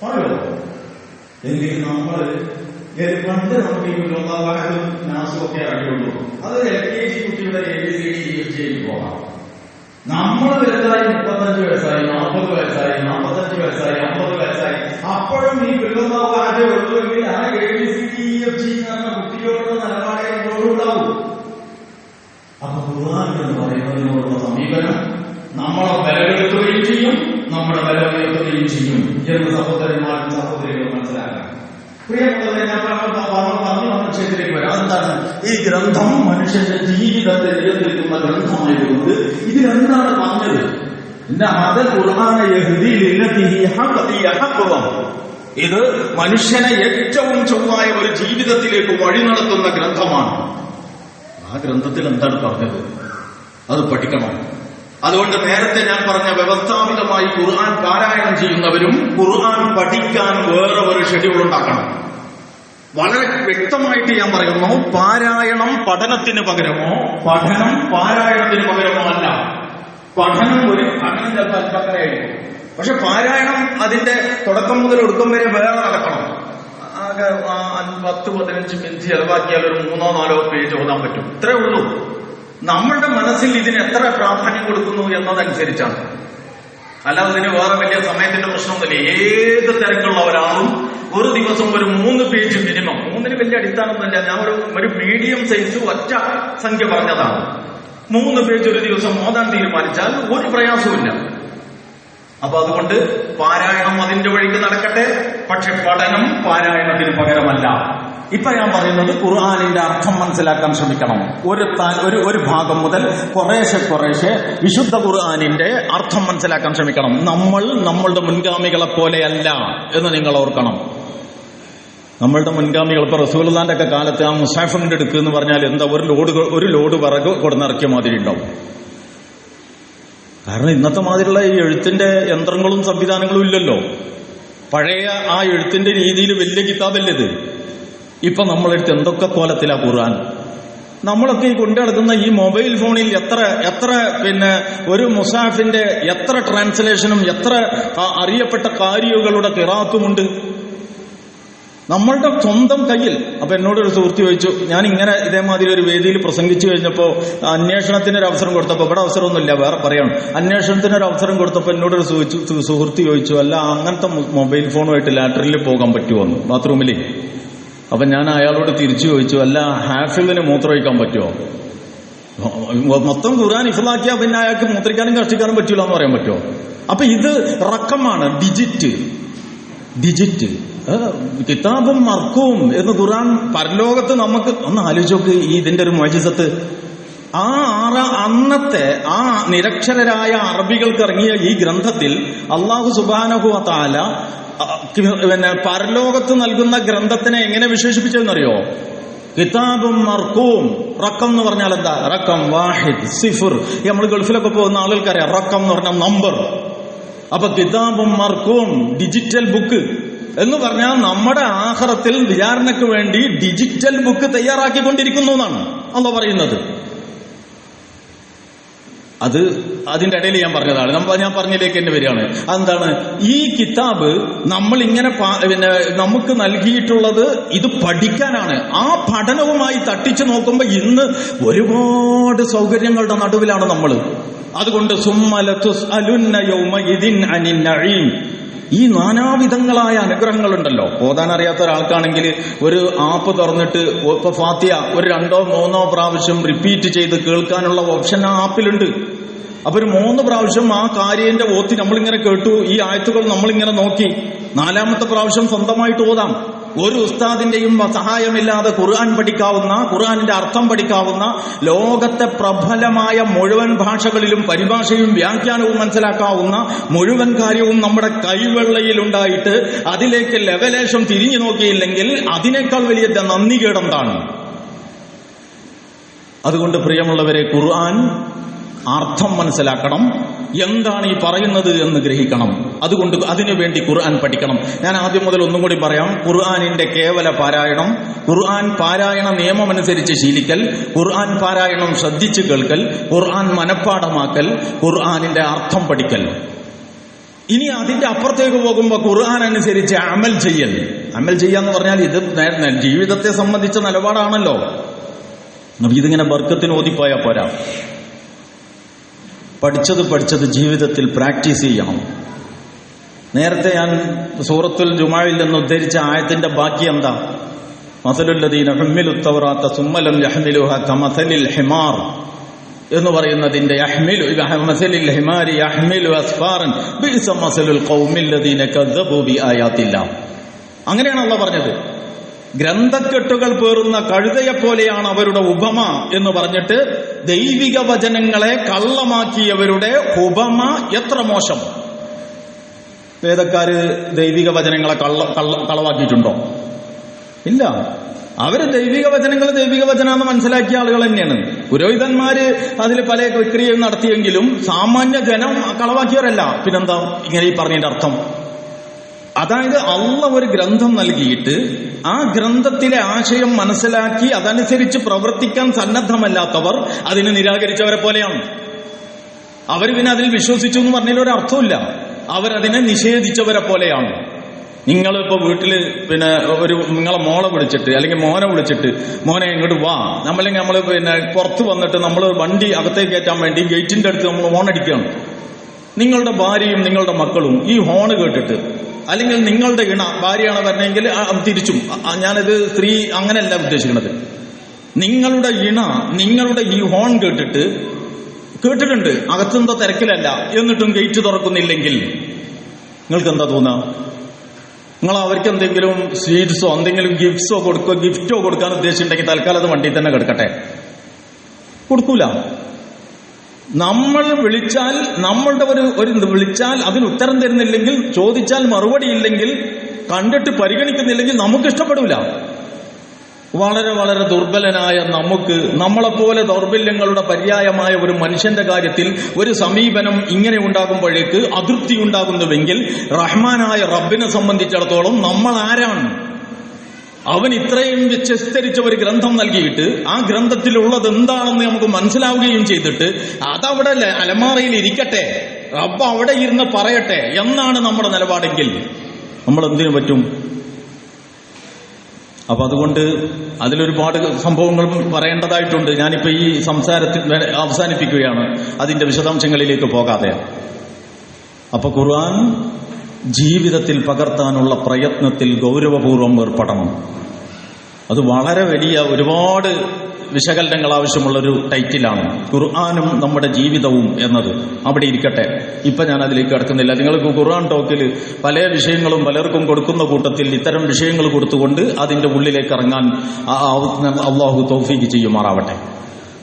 പറയോ? എങ്കിൽ നമ്മൾ പണ്ട് നമുക്ക് ഈ ലോകാവാഹനും നാസും ഒക്കെ അറിയുള്ളൂ. അത് LKG കുട്ടിയുടെ ABCDEFG പോകാം. നമ്മൾ വലുതായി 35 വയസ്സായി, 40 വയസ്സായി, 45 വയസ്സായി, 50 വയസ്സായി, അപ്പോഴും ഈ ലോകാവാഹ ഉള്ളുവെങ്കിൽ ആ ABCDEFG എന്ന കുട്ടിയോടുള്ള നിലപാടേ ഉണ്ടാവും. അപ്പൊ ഖുർആൻ എന്ന് പറയുന്നതിനോടുള്ള സമീപനം നമ്മളെ ബലപ്പെടുത്തുകയും ചെയ്യും, നമ്മുടെ ബലം ഉയർത്തുകയും ചെയ്യും എന്ന് സഹോദരന്മാരും സഹോദരികളും മനസ്സിലാക്കണം. പ്രിയപ്പെട്ടവരെ, ഞാൻ പറഞ്ഞു വന്ന വിഷയത്തിലേക്ക് വരാം. എന്താണ് ഈ ഗ്രന്ഥം? മനുഷ്യന്റെ ജീവിതത്തെ നിയന്ത്രിക്കുന്ന ഗ്രന്ഥമായതുകൊണ്ട് ഇതിലെന്താണ് പറഞ്ഞത്? ഇത് മനുഷ്യനെ ഏറ്റവും ചൊവ്വായ ഒരു ജീവിതത്തിലേക്ക് വഴി നടത്തുന്ന ഗ്രന്ഥമാണ്. ആ ഗ്രന്ഥത്തിൽ എന്താണ് പറഞ്ഞത്? അത് പഠിക്കണം. അതുകൊണ്ട് നേരത്തെ ഞാൻ പറഞ്ഞ വ്യവസ്ഥാപിതമായി ഖുർആൻ പാരായണം ചെയ്യുന്നവരും ഖുർആൻ പഠിക്കാൻ വേറെ ഒരു ഷെഡ്യൂൾ ഉണ്ടാക്കണം. വളരെ വ്യക്തമായിട്ട് ഞാൻ പറയുന്നു, പാരായണം പഠനത്തിന് പകരമോ പഠനം പാരായണത്തിന് പകരമോ അല്ല. പഠനം ഒരു പഠനം ചിലപ്പോൾ അല്പക്കരയായിരിക്കും, പക്ഷെ പാരായണം അതിന്റെ തുടക്കം മുതൽ ഒടുക്കം വരെ വേറെ നടക്കണം. ആകെ 10-15 മിനിറ്റ് ചെലവാക്കിയാൽ ഒരു 3-4 പേജ് ഓതാൻ പറ്റും. ഇത്രേ ഉള്ളൂ. നമ്മളുടെ മനസ്സിൽ ഇതിന് എത്ര പ്രാധാന്യം കൊടുക്കുന്നു എന്നതനുസരിച്ചാണ്. അല്ലാതെ ഇതിന് വേറെ വലിയ സമയത്തിന്റെ പ്രശ്നമൊന്നുമില്ല. ഏത് തിരക്കുള്ള ഒരാളും ഒരു ദിവസം ഒരു 3 പേജ് മിനിമം, 3ന് വലിയ അടിസ്ഥാനമൊന്നുമില്ല, ഞാൻ ഒരു മീഡിയം സൈസ് ഒറ്റ സംഖ്യ പറഞ്ഞതാണ്. 3 പേജ് ഒരു ദിവസം ഓതാൻ തീരുമാനിച്ചാൽ ഒരു പ്രയാസവുമില്ല. അപ്പൊ അതുകൊണ്ട് പാരായണം അതിന്റെ വഴിക്ക് നടക്കട്ടെ, പക്ഷെ പഠനം പാരായണത്തിന് പകരമല്ല. ഇപ്പൊ ഞാൻ പറയുന്നത് ഖുർആനിന്റെ അർത്ഥം മനസ്സിലാക്കാൻ ശ്രമിക്കണം. ഒരു ഭാഗം മുതൽ കുറേശ്ശെ വിശുദ്ധ ഖുർആനിന്റെ അർത്ഥം മനസ്സിലാക്കാൻ ശ്രമിക്കണം. നമ്മളുടെ മുൻഗാമികളെ പോലെയല്ല എന്ന് നിങ്ങൾ ഓർക്കണം. നമ്മളുടെ മുൻഗാമികൾ ഇപ്പൊ റസൂലുള്ളാഹിന്റെ ഒക്കെ കാലത്ത് ആ മുസാഫിന്റെ എടുക്കുക എന്ന് പറഞ്ഞാൽ എന്താ, ഒരു ലോഡ് വിറക് കൊടുന്നിറക്കിയ മാതിരി ഉണ്ടാവും. കാരണം ഇന്നത്തെ മാതിരിയുള്ള ഈ എഴുത്തിന്റെ യന്ത്രങ്ങളും സംവിധാനങ്ങളും ഇല്ലല്ലോ. പഴയ ആ എഴുത്തിന്റെ രീതിയിൽ വലിയ കിതാബല്ലേ ഇത്. ഇപ്പൊ നമ്മളെടുത്ത് എന്തൊക്കെ കോലത്തിലാ ഖുർആൻ. നമ്മളൊക്കെ ഈ കൊണ്ടു നടക്കുന്ന ഈ മൊബൈൽ ഫോണിൽ എത്ര പിന്നെ ഒരു മുസാഫിന്റെ എത്ര ട്രാൻസ്ലേഷനും എത്ര അറിയപ്പെട്ട കാരികളുടെ ഖിറാഅത്തുമുണ്ട് നമ്മളുടെ സ്വന്തം കയ്യിൽ. അപ്പൊ എന്നോടൊരു സുഹൃത്ത് ചോദിച്ചു, ഞാൻ ഇങ്ങനെ ഇതേമാതിരി ഒരു വേദിയിൽ പ്രസംഗിച്ചു കഴിഞ്ഞപ്പോ അന്വേഷണത്തിനൊരു അവസരം കൊടുത്തപ്പോ, ഇവിടെ അവസരമൊന്നുമില്ല വേറെ പറയണം, അന്വേഷണത്തിനൊരു അവസരം കൊടുത്തപ്പോ എന്നോടൊരു സുഹൃത്ത് ചോദിച്ചു, അല്ല അങ്ങനത്തെ മൊബൈൽ ഫോണുമായിട്ട് ലാറ്ററിൽ പോകാൻ പറ്റുമോ ബാത്റൂമിൽ? അപ്പൊ ഞാൻ അയാളോട് തിരിച്ചു ചോദിച്ചു, അല്ല ഹാഫിളിന് മൂത്രമൊഴിക്കാൻ പറ്റുമോ? മൊത്തം ഖുർആൻ ഹിഫ്ളാക്കിയാൽ പിന്നെ അയാൾക്ക് മൂത്രിക്കാനും കഷ്ടിക്കാനും പറ്റൂല എന്ന് പറയാൻ പറ്റുമോ? അപ്പൊ ഇത് റക്കമാണ്, ഡിജിറ്റ് കിതാബും മർക്കും എന്ന് ഖുർആൻ പരലോകത്ത് നമുക്ക് ഒന്ന് ആലോചിച്ച് നോക്ക്. ഇതിന്റെ ഒരു മുഅ്ജിസത്ത് അന്നത്തെ ആ നിരക്ഷരരായ അറബികൾക്ക് ഇറങ്ങിയ ഈ ഗ്രന്ഥത്തിൽ അല്ലാഹു സുബ്ഹാനഹു വ തആല പിന്നെ പരലോകത്ത് നൽകുന്ന ഗ്രന്ഥത്തിനെ എങ്ങനെ വിശേഷിപ്പിച്ചതെന്നറിയോ? കിതാബും മർക്കും. റക്കം എന്ന് പറഞ്ഞാൽ എന്താ? റക്കം വാഹിദ് സിഫർ. നമ്മൾ ഗൾഫിലൊക്കെ പോകുന്ന ആളുകൾക്കറിയാം റക്കം എന്ന് പറഞ്ഞാൽ നമ്പർ. അപ്പൊ കിതാബും മർക്കും ഡിജിറ്റൽ ബുക്ക് എന്ന് പറഞ്ഞാൽ നമ്മുടെ ആഖിറത്തിൽ വിചാരണയ്ക്ക് വേണ്ടി ഡിജിറ്റൽ ബുക്ക് തയ്യാറാക്കിക്കൊണ്ടിരിക്കുന്നു എന്നാണ് അല്ലാഹു പറയുന്നത്. അതിന്റെ ഇടയിൽ ഞാൻ പറഞ്ഞതാണ്, ഞാൻ പറഞ്ഞതിലേക്ക് എന്നെ വരികയാണ്. അതെന്താണ്? ഈ കിതാബ് നമ്മൾ ഇങ്ങനെ പിന്നെ നമുക്ക് നൽകിയിട്ടുള്ളത് ഇത് പഠിക്കാനാണ്. ആ പഠനവുമായി തട്ടിച്ചു നോക്കുമ്പോൾ ഇന്ന് ഒരുപാട് സൗകര്യങ്ങളുടെ നടുവിലാണ് നമ്മൾ. അതുകൊണ്ട് ഈ നാനാവിധങ്ങളായ അനുഗ്രഹങ്ങളുണ്ടല്ലോ. ഓതാൻ അറിയാത്ത ഒരാൾക്കാണെങ്കിൽ ഒരു ആപ്പ് തുറന്നിട്ട് ഇപ്പൊ ഫാത്തിഹ ഒരു 2 or 3 പ്രാവശ്യം റിപ്പീറ്റ് ചെയ്ത് കേൾക്കാനുള്ള ഓപ്ഷൻ ആ ആപ്പിലുണ്ട്. അപ്പൊ ഒരു 3 പ്രാവശ്യം ആ കാര്യന്റെ ഓത്തി നമ്മളിങ്ങനെ കേട്ടു, ഈ ആയത്തുകൾ നമ്മളിങ്ങനെ നോക്കി, 4ാമത്തെ പ്രാവശ്യം സ്വന്തമായിട്ട് ഓതാം. ഒരു ഉസ്താദിന്റെയും സഹായമില്ലാതെ ഖുർആൻ പഠിക്കാവുന്ന, ഖുർആനിന്റെ അർത്ഥം പഠിക്കാവുന്ന, ലോകത്തെ പ്രബലമായ മുഴുവൻ ഭാഷകളിലും പരിഭാഷയും വ്യാഖ്യാനവും മനസ്സിലാക്കാവുന്ന മുഴുവൻ കാര്യവും നമ്മുടെ കൈവെള്ളയിൽ ഉണ്ടായിട്ട് അതിലേക്ക് ലെവലേശം തിരിഞ്ഞു നോക്കിയില്ലെങ്കിൽ അതിനേക്കാൾ വലിയ നന്ദികേടെന്താണ്? അതുകൊണ്ട് പ്രിയമുള്ളവരെ, ഖുർആൻ അർത്ഥം മനസ്സിലാക്കണം, എന്താണ് ഈ പറയുന്നത് എന്ന് ഗ്രഹിക്കണം. അതുകൊണ്ട് അതിനുവേണ്ടി ഖുർആൻ പഠിക്കണം. ഞാൻ ആദ്യം മുതൽ ഒന്നും കൂടി പറയാം. ഖുർആനിന്റെ കേവല പാരായണം, ഖുർആൻ പാരായണ നിയമമനുസരിച്ച് ശീലിക്കൽ, ഖുർആൻ പാരായണം ശ്രദ്ധിച്ചു കേൾക്കൽ, ഖുർആൻ മനഃപ്പാഠമാക്കൽ, ഖുർആനിന്റെ അർത്ഥം പഠിക്കൽ. ഇനി അതിന്റെ അപ്പുറത്തേക്ക് പോകുമ്പോൾ ഖുർആൻ അനുസരിച്ച് അമൽ ചെയ്യൽ. അമൽ ചെയ്യാന്ന് പറഞ്ഞാൽ ഇത് ജീവിതത്തെ സംബന്ധിച്ച നിലപാടാണല്ലോ. ഇതിങ്ങനെ ബർക്കത്തിന് ഓതിപ്പോയാൽ പോരാ. പഠിച്ചത് ജീവിതത്തിൽ പ്രാക്ടീസ് ചെയ്യണം. നേരത്തെ ഞാൻ സൂറത്തുൽ ജുമുഅയിൽ നിന്ന് ഉദ്ധരിച്ച ആയത്തിന്റെ ബാക്കി എന്താ? മസലുല്ലദീന ഹുമ്മിലുത് തൗറാത്ത സുമ്മ ലം യഹ്മിലുഹാ കമസലിൽ ഹിമാർ എന്ന് പറയുന്നതിന്റെ മസലിൽ ഹിമാരി യഹ്മിലു അസ്ഫാറൻ ബിഇസ മസലുൽ ഖൗമില്ലദീന കദ്ദബൂ ബിആയാത്തില്ലാഹ്. അങ്ങനെയാണ് അല്ലാഹു പറഞ്ഞത്. ഗ്രന്ഥക്കെട്ടുകൾ പേറുന്ന കഴുതയെപ്പോലെയാണ് അവരുടെ ഉപമ എന്ന് പറഞ്ഞിട്ട് ദൈവിക വചനങ്ങളെ കള്ളമാക്കിയവരുടെ ഉപമ എത്ര മോശം. വേദക്കാര് ദൈവിക വചനങ്ങളെ കളവാക്കിയിട്ടുണ്ടോ? ഇല്ല. അവര് ദൈവിക വചനാന്ന് മനസ്സിലാക്കിയ ആളുകൾ തന്നെയാണ്. പുരോഹിതന്മാര് അതിൽ പല പ്രക്രിയയും നടത്തിയെങ്കിലും സാമാന്യ ജനം കളവാക്കിയവരല്ല. പിന്നെന്താ ഇങ്ങനെ ഈ പറഞ്ഞതിന്റെ അർത്ഥം? അതായത് അള്ളാഹു ഒരു ഗ്രന്ഥം നൽകിയിട്ട് ആ ഗ്രന്ഥത്തിലെ ആശയം മനസ്സിലാക്കി അതനുസരിച്ച് പ്രവർത്തിക്കാൻ സന്നദ്ധമല്ലാത്തവർ അതിനെ നിരാകരിച്ചവരെ പോലെയാണ്. അവർ പിന്നെ അതിൽ വിശ്വസിച്ചു എന്ന് പറഞ്ഞാൽ ഒരു അർത്ഥമില്ല. അവരതിനെ നിഷേധിച്ചവരെ പോലെയാണ്. നിങ്ങളിപ്പോ വീട്ടില് പിന്നെ നിങ്ങളെ മോളെ വിളിച്ചിട്ട് അല്ലെങ്കിൽ മോനെ വിളിച്ചിട്ട്, മോനെ ഇങ്ങോട്ട് വാ, നമ്മളെങ്കിൽ നമ്മൾ പിന്നെ പുറത്ത് വന്നിട്ട് നമ്മൾ വണ്ടി അകത്തേക്ക് കയറ്റാൻ വേണ്ടി ഗേറ്റിന്റെ അടുത്ത് നമ്മൾ ഹോൺ അടിക്കുകയാണ്. നിങ്ങളുടെ ഭാര്യയും നിങ്ങളുടെ മക്കളും ഈ ഹോണ് കേട്ടിട്ട്, അല്ലെങ്കിൽ നിങ്ങളുടെ ഇണ ഭാര്യയാണ് പറഞ്ഞെങ്കിൽ തിരിച്ചും, ഞാനിത് സ്ത്രീ അങ്ങനെയല്ല ഉദ്ദേശിക്കുന്നത്, നിങ്ങളുടെ ഇണ നിങ്ങളുടെ ഈ ഹോൺ കേട്ടിട്ടുണ്ട്, അകത്തെന്തോ തിരക്കിലല്ല, എന്നിട്ടും ഗേറ്റ് തുറക്കുന്നില്ലെങ്കിൽ നിങ്ങൾക്ക് എന്താ തോന്നുക? നിങ്ങൾ അവർക്ക് എന്തെങ്കിലും സ്വീറ്റ്സോ എന്തെങ്കിലും ഗിഫ്റ്റോ കൊടുക്കാൻ ഉദ്ദേശിച്ചിട്ടുണ്ടെങ്കിൽ തൽക്കാലം അത് വണ്ടിയിൽ തന്നെ കിടക്കട്ടെ. കൊടുക്കൂല. നമ്മൾ വിളിച്ചാൽ, നമ്മളുടെ ഒരു വിളിച്ചാൽ അതിന് ഉത്തരം തരുന്നില്ലെങ്കിൽ, ചോദിച്ചാൽ മറുപടി ഇല്ലെങ്കിൽ, കണ്ടിട്ട് പരിഗണിക്കുന്നില്ലെങ്കിൽ നമുക്ക് ഇഷ്ടപ്പെടില്ല. വളരെ വളരെ ദുർബലനായ നമ്മളെപ്പോലെ ദൗർബല്യങ്ങളുടെ പര്യായമായ ഒരു മനുഷ്യന്റെ കാര്യത്തിൽ ഒരു സമീപനം ഇങ്ങനെ ഉണ്ടാകുമ്പോഴേക്ക് അതൃപ്തി ഉണ്ടാകുന്നുവെങ്കിൽ റഹ്മാനായ റബ്ബിനെ സംബന്ധിച്ചിടത്തോളം നമ്മൾ ആരാണ്? അവൻ ഇത്രയും വിസ്തരിച്ച ഒരു ഗ്രന്ഥം നൽകിയിട്ട് ആ ഗ്രന്ഥത്തിലുള്ളത് എന്താണെന്ന് നമുക്ക് മനസ്സിലാവുകയും ചെയ്തിട്ട് അതവിടെ അലമാറയിൽ ഇരിക്കട്ടെ, റബ്ബ് അവിടെ ഇരുന്ന് പറയട്ടെ എന്നാണ് നമ്മുടെ നിലപാടെങ്കിൽ നമ്മൾ എന്തിനു പറ്റും? അപ്പൊ അതുകൊണ്ട് അതിലൊരുപാട് സംഭവങ്ങൾ പറയേണ്ടതായിട്ടുണ്ട്. ഞാനിപ്പോ ഈ സംസാരത്തിൽ അവസാനിപ്പിക്കുകയാണ്, അതിന്റെ വിശദാംശങ്ങളിലേക്ക് പോകാതെ. അപ്പൊ ഖുർആൻ ജീവിതത്തിൽ പകർത്താനുള്ള പ്രയത്നത്തിൽ ഗൗരവപൂർവ്വം ഏർപ്പെടണം. അത് വളരെ വലിയ ഒരുപാട് വിശകലനങ്ങൾ ആവശ്യമുള്ളൊരു ടൈറ്റിലാണ്, ഖുർആനും നമ്മുടെ ജീവിതവും എന്നത്. അവിടെ ഇരിക്കട്ടെ, ഇപ്പൊ ഞാൻ അതിലേക്ക് കടക്കുന്നില്ല. നിങ്ങൾക്ക് ഖുർആൻ ടോക്കിൽ പല വിഷയങ്ങളും പലർക്കും കൊടുക്കുന്ന കൂട്ടത്തിൽ ഇത്തരം വിഷയങ്ങൾ കൊടുത്തുകൊണ്ട് അതിന്റെ ഉള്ളിലേക്ക് ഇറങ്ങാൻ അള്ളാഹു തൗഫീഖ് ചെയ്യുമാറാവട്ടെ.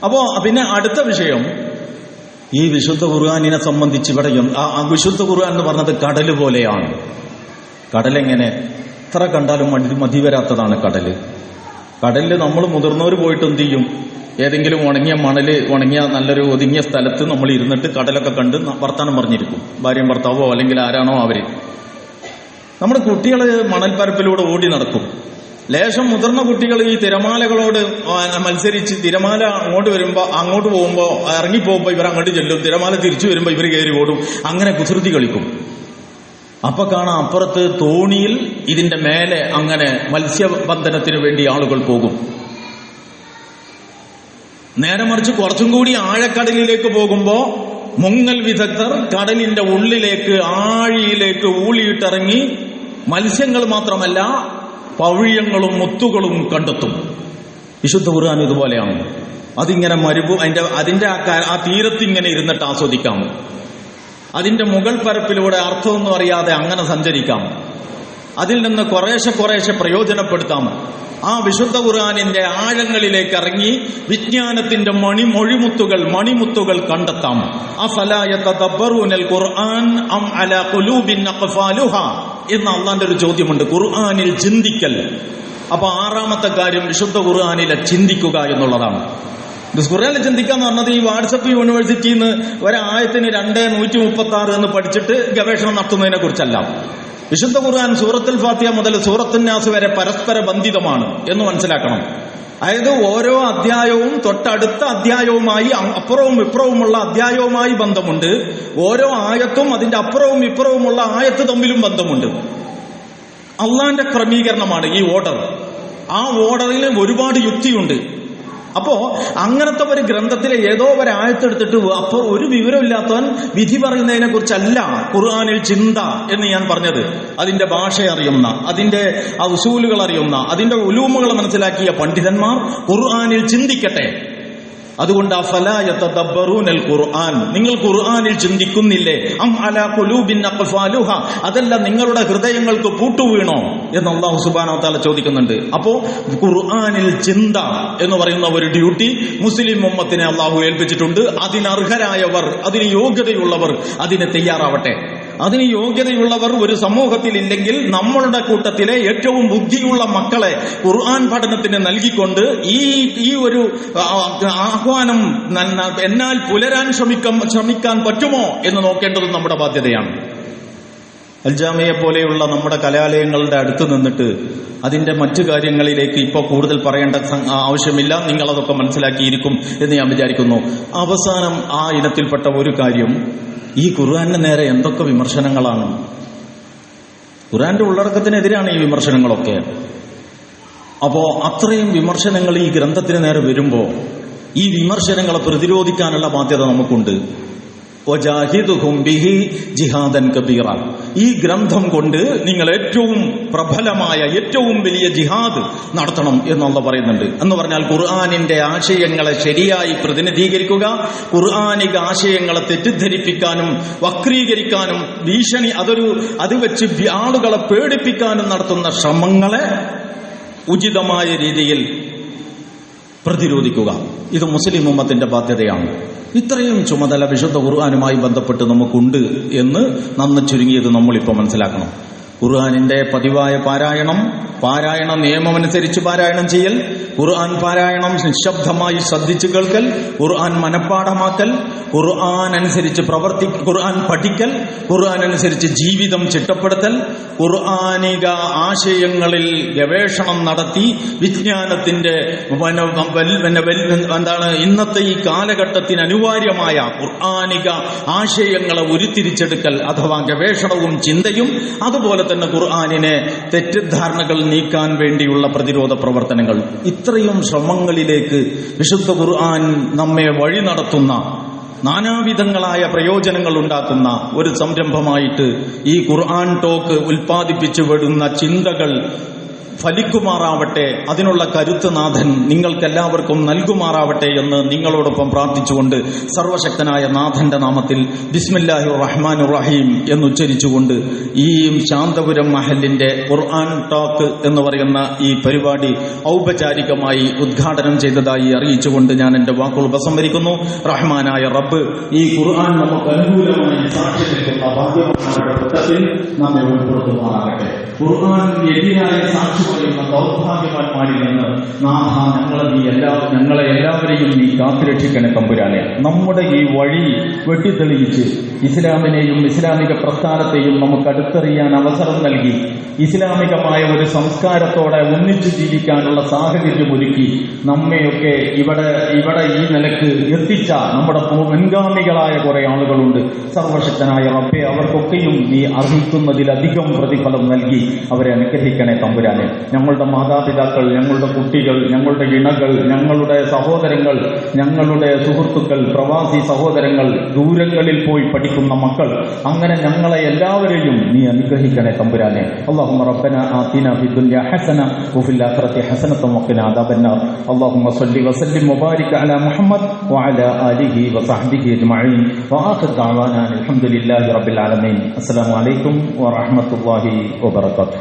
അപ്പോ പിന്നെ അടുത്ത വിഷയം, ഈ വിശുദ്ധ ഖുർആനിനെ സംബന്ധിച്ച് ഇവിടെ ആ വിശുദ്ധ ഖുർആൻ എന്ന് പറഞ്ഞത് കടല് പോലെയാണ്. കടലെങ്ങനെ? എത്ര കണ്ടാലും മതി വരാത്തതാണ് കടല്. കടലിൽ നമ്മൾ മുതിർന്നവർ പോയിട്ട് എന്ത് ചെയ്യും? ഏതെങ്കിലും ഉണങ്ങിയ മണല്, ഉണങ്ങിയ നല്ലൊരു ഒതുങ്ങിയ സ്ഥലത്ത് നമ്മൾ ഇരുന്നിട്ട് കടലൊക്കെ കണ്ട് വർത്താനം പറഞ്ഞിരിക്കും, ഭാര്യയും ഭർത്താവോ അല്ലെങ്കിൽ ആരാണോ അവര്. നമ്മുടെ കുട്ടികൾ മണൽപ്പരപ്പിലൂടെ ഓടി നടക്കും. ലേശം മുതിർന്ന കുട്ടികൾ ഈ തിരമാലകളോട് മത്സരിച്ച് തിരമാല അങ്ങോട്ട് പോകുമ്പോൾ ഇറങ്ങിപ്പോകുമ്പോൾ ഇവർ അങ്ങോട്ട് ചെല്ലും, തിരമാല തിരിച്ചു വരുമ്പോൾ ഇവർ കയറി ഓടും, അങ്ങനെ കുസൃതി കളിക്കും. അപ്പൊ കാണാം അപ്പുറത്ത് തോണിയിൽ ഇതിന്റെ മേലെ അങ്ങനെ മത്സ്യബന്ധനത്തിന് വേണ്ടി ആളുകൾ പോകും. നേരെ മറിച്ച് കുറച്ചും കൂടി ആഴക്കടലിലേക്ക് പോകുമ്പോ മുങ്ങൽ വിദഗ്ധർ കടലിന്റെ ഉള്ളിലേക്ക് ആഴിയിലേക്ക് ഊളിയിട്ടിറങ്ങി മത്സ്യങ്ങൾ മാത്രമല്ല പവിഴങ്ങളും മുത്തുകളും കണ്ടെത്തും. വിശുദ്ധ ഖുർആൻ ഇതുപോലെയാണ്. അതിങ്ങനെ അതിന്റെ ആ തീരത്ത് ഇങ്ങനെ ഇരുന്നിട്ട് ആസ്വദിക്കാം. അതിന്റെ മുകൾ പരപ്പിലൂടെ അർത്ഥമൊന്നും അറിയാതെ അങ്ങനെ സഞ്ചരിക്കാം. അതിൽ നിന്ന് കുറേശ്ശെ പ്രയോജനപ്പെടുത്താം. ആ വിശുദ്ധ ഖുർആനിന്റെ ആഴങ്ങളിലേക്ക് ഇറങ്ങി വിജ്ഞാനത്തിന്റെ മണിമുത്തുകൾ കണ്ടെത്താം. അഫലാ യതദബ്ബറൂനൽ ഖുർആൻ അം അലാ ഖുലൂബിൻ അഖ്ഫാലുഹാ എന്ന അല്ലാഹുവിന്റെ ഒരു ചോദ്യമുണ്ട്, ഖുർആനിൽ ചിന്തിക്കൽ. അപ്പൊ ആറാമത്തെ കാര്യം വിശുദ്ധ ഖുർആനിലെ ചിന്തിക്കുക എന്നുള്ളതാണ്. ഖുർആനിൽ ചിന്തിക്കാന്ന് പറഞ്ഞത് ഈ വാട്സപ്പ് യൂണിവേഴ്സിറ്റിയിൽ നിന്ന് ഒരായത്തിന് 2:136 എന്ന് പഠിച്ചിട്ട് ഗവേഷണം നടത്തുന്നതിനെ കുറിച്ചല്ല. വിശുദ്ധ ഖുർആൻ സൂറത്തുൽ ഫാത്തിഹ മുതൽ സൂറത്തുൻ നാസ് വരെ പരസ്പര ബന്ധിതമാണ് എന്ന് മനസ്സിലാക്കണം. അതായത് ഓരോ അധ്യായവും തൊട്ടടുത്ത അധ്യായവുമായി അപ്പുറവും ഇപ്പുറവുമുള്ള അധ്യായവുമായി ബന്ധമുണ്ട്. ഓരോ ആയത്തും അതിന്റെ അപ്പുറവും ഇപ്പുറവുമുള്ള ആയത്ത് തമ്മിലും ബന്ധമുണ്ട്. അള്ളാന്റെ ക്രമീകരണമാണ് ഈ ഓർഡർ. ആ ഓർഡറിൽ ഒരുപാട് യുക്തിയുണ്ട്. അപ്പോ അങ്ങനത്തെ ഒരു ഗ്രന്ഥത്തിലെ ഏതോ ഒരു ആയത്തെടുത്തിട്ട് അപ്പോൾ ഒരു വിവരമില്ലാത്തവൻ വിധി പറയുന്നതിനെ കുറിച്ചല്ല ഖുർആനിൽ ചിന്ത എന്ന് ഞാൻ പറഞ്ഞത്. അതിന്റെ ഭാഷ അറിയുന്ന, അതിന്റെ ഉസൂലുകൾ അറിയുന്ന, അതിന്റെ ഉലൂമുകൾ മനസ്സിലാക്കിയ പണ്ഡിതന്മാർ ഖുർആനിൽ ചിന്തിക്കട്ടെ. അതുകൊണ്ട് അഫലാ യതദബ്ബറൂനൽ ഖുർആൻ, നിങ്ങൾ ഖുർആനിൽ ചിന്തിക്കുന്നില്ലേ? അം അലാ ഖുലൂബിൻ അഖ്ഫാലുഹാ, അതല്ല നിങ്ങളുടെ ഹൃദയങ്ങൾക്ക് പൂട്ടുവീണോ എന്ന് അല്ലാഹു സുബ്ഹാനഹു വ തആല ചോദിക്കുന്നുണ്ട്. അപ്പോ ഖുർആനിൽ ചിന്ത എന്ന് പറയുന്ന ഒരു ഡ്യൂട്ടി മുസ്ലിം ഉമ്മത്തിനെ അല്ലാഹു ഏൽപ്പിച്ചിട്ടുണ്ട്. അതിനർഹരായവർ, അതിന് യോഗ്യതയുള്ളവർ അതിന് തയ്യാറാവട്ടെ. അതിന് യോഗ്യതയുള്ളവർ ഒരു സമൂഹത്തിൽ ഇല്ലെങ്കിൽ നമ്മളുടെ കൂട്ടത്തിലെ ഏറ്റവും ബുദ്ധിയുള്ള മക്കളെ ഖുർആൻ പഠനത്തിന് നൽകിക്കൊണ്ട് ഈ ഒരു ആഹ്വാനം എന്നാൽ പുലരാൻ ശ്രമിക്കാൻ പറ്റുമോ എന്ന് നോക്കേണ്ടത് നമ്മുടെ ബാധ്യതയാണ്. അൽജാമിയെ പോലെയുള്ള നമ്മുടെ കലാലയങ്ങളുടെ അടുത്ത് നിന്നിട്ട് അതിന്റെ മറ്റു കാര്യങ്ങളിലേക്ക് ഇപ്പോൾ കൂടുതൽ പറയേണ്ട ആവശ്യമില്ല, നിങ്ങളതൊക്കെ മനസ്സിലാക്കിയിരിക്കും എന്ന് ഞാൻ വിചാരിക്കുന്നു. അവസാനം ആ ഇനത്തിൽപ്പെട്ട ഒരു കാര്യം, ഈ ഖുർആന്റെ നേരെ എന്തൊക്കെ വിമർശനങ്ങളാണ്. ഖുർആന്റെ ഉള്ളടക്കത്തിനെതിരാണ് ഈ വിമർശനങ്ങളൊക്കെ. അപ്പോ അത്രയും വിമർശനങ്ങൾ ഈ ഗ്രന്ഥത്തിന് നേരെ വരുമ്പോ ഈ വിമർശനങ്ങളെ പ്രതിരോധിക്കാനുള്ള ബാധ്യത നമുക്കുണ്ട്. വജാഹിദുഹും ബിഹി ജിഹാദൻ കബീറ, ഈ ഗ്രന്ഥം കൊണ്ട് നിങ്ങൾ ഏറ്റവും പ്രബലമായ ഏറ്റവും വലിയ ജിഹാദ് നടത്തണം എന്നുള്ള പറയുന്നുണ്ട്. എന്ന് പറഞ്ഞാൽ ഖുർആനിന്റെ ആശയങ്ങളെ ശരിയായി പ്രതിനിധീകരിക്കുക, ഖുർആനിക ആശയങ്ങളെ തെറ്റിദ്ധരിപ്പിക്കാനും വക്രീകരിക്കാനും ഭീഷണി അത് വെച്ച് ആളുകളെ പേടിപ്പിക്കാനും നടത്തുന്ന ശ്രമങ്ങളെ ഉചിതമായ രീതിയിൽ പ്രതിരോധിക്കുക. ഇത് മുസ്ലിം ഉമ്മത്തിന്റെ ബാധ്യതയാണ്. ഇത്രയും ചുമതല വിശുദ്ധ ഖുർആനുമായി ബന്ധപ്പെട്ട് നമുക്കുണ്ട് എന്ന് നന്ന് ചുരുങ്ങിയത് നമ്മളിപ്പോൾ മനസ്സിലാക്കണം. ഖുർആനിന്റെ പതിവായ പാരായണ നിയമമനുസരിച്ച് പാരായണം ചെയ്യൽ, ഖുർആൻ പാരായണം നിശബ്ദമായി ശ്രദ്ധിച്ചു കേൾക്കൽ, ഖുർആൻ മനഃപ്പാഠമാക്കൽ, ഖുർആൻ അനുസരിച്ച് ഖുർആൻ പഠിക്കൽ, ഖുർആൻ അനുസരിച്ച് ജീവിതം ചിട്ടപ്പെടുത്തൽ, ഖുർആനിക ആശയങ്ങളിൽ ഗവേഷണം നടത്തി വിജ്ഞാനത്തിന്റെ എന്താണ് ഇന്നത്തെ ഈ കാലഘട്ടത്തിന് അനിവാര്യമായ ഖുർആനിക ആശയങ്ങളെ ഉരുത്തിരിച്ചെടുക്കൽ അഥവാ ഗവേഷണവും ചിന്തയും, അതുപോലെ തന്നെ ഖുർആനിനെ തെറ്റിദ്ധാരണകൾ നീക്കാൻ വേണ്ടിയുള്ള പ്രതിരോധ പ്രവർത്തനങ്ങൾ. ഇത്രയും ശ്രമങ്ങളിലേക്ക് വിശുദ്ധ ഖുർആൻ നമ്മെ വഴി നടത്തുന്ന നാനാവിധങ്ങളായ പ്രയോജനങ്ങൾ ഉണ്ടാക്കുന്ന ഒരു സംരംഭമായിട്ട് ഈ ഖുർആൻ ടോക്ക് ഉൽപ്പാദിപ്പിച്ചു വിടുന്ന ചിന്തകൾ ഫലിക്കുമാറാവട്ടെ, അതിനുള്ള കരുത്ത് നാഥൻ നിങ്ങൾക്കെല്ലാവർക്കും നൽകുമാറാവട്ടെ എന്ന് നിങ്ങളോടൊപ്പം പ്രാർത്ഥിച്ചുകൊണ്ട് സർവശക്തനായ നാഥന്റെ നാമത്തിൽ ബിസ്മില്ലാഹിർ റഹ്മാനിർ റഹീം എന്നുച്ചരിച്ചുകൊണ്ട് ഈ ശാന്തപുരം മഹലിന്റെ ഖുർആൻ ടോക്ക് എന്ന് പറയുന്ന ഈ പരിപാടി ഔപചാരികമായി ഉദ്ഘാടനം ചെയ്തതായി അറിയിച്ചുകൊണ്ട് ഞാൻ എന്റെ വാക്കുകൾ ഉപസംഹരിക്കുന്നു. റഹ്മാനായ റബ്ബ് ഈ ഖുർആൻ നമുക്ക് അനുകൂലമായി സാക്ഷി നിൽക്കുന്ന ഭാഗ്യവാന്മാരുടെ നമ്മെ ഉൾപ്പെടുത്തുമാറാകട്ടെ. ഖുർആനെതിരായ സാക്ഷി പറയുന്ന ദൗർഭാഗ്യവാന്മാരിൽ നിന്ന് നാഥ ഞങ്ങളെ എല്ലാവരെയും നീ കാത്തുരക്ഷിക്കണേ തമ്പുരാനെ. നമ്മുടെ ഈ വഴി വെട്ടിത്തെളിയിച്ച് ഇസ്ലാമിനെയും ഇസ്ലാമിക പ്രസ്ഥാനത്തെയും നമുക്ക് അടുത്തറിയാൻ അവസരം നൽകി ഇസ്ലാമികമായ ഒരു സംസ്കാരത്തോടെ ഒന്നിച്ചു ജീവിക്കാനുള്ള സാഹചര്യം ഒരുക്കി നമ്മെയൊക്കെ ഇവിടെ ഈ നിലക്ക് എത്തിച്ച നമ്മുടെ മുൻഗാമികളായ കുറെ ആളുകളുണ്ട്. സർവശക്തനായ റബ്ബേ, അവർക്കൊക്കെയും നീ അർഹിക്കുന്നതിലധികം പ്രതിഫലം നൽകി അവരെ അനുഗ്രഹിക്കണേ തമ്പുരാനെ. ഞങ്ങളുടെ മാതാപിതാക്കൾ, ഞങ്ങളുടെ കുട്ടികൾ, ഞങ്ങളുടെ ഇണകൾ, ഞങ്ങളുടെ സഹോദരങ്ങൾ, ഞങ്ങളുടെ സുഹൃത്തുക്കൾ, പ്രവാസി സഹോദരങ്ങൾ, ദൂരങ്ങളിൽ പോയി പഠിക്കുന്ന മക്കൾ, അങ്ങനെ ഞങ്ങളെ എല്ലാവരെയും നീ അനുഗ്രഹിക്കണേ തമ്പുരാനെ. اللهم ربنا آتنا في الدنيا حسنة وفي الآخرة حسنة وقنا عذاب النار. اللهم صل وسلم وبارك على محمد وعلى آله وصحبه أجمعين وآخر دعوانا الحمد لله رب العالمين. السلام عليكم ورحمة الله وبركاته.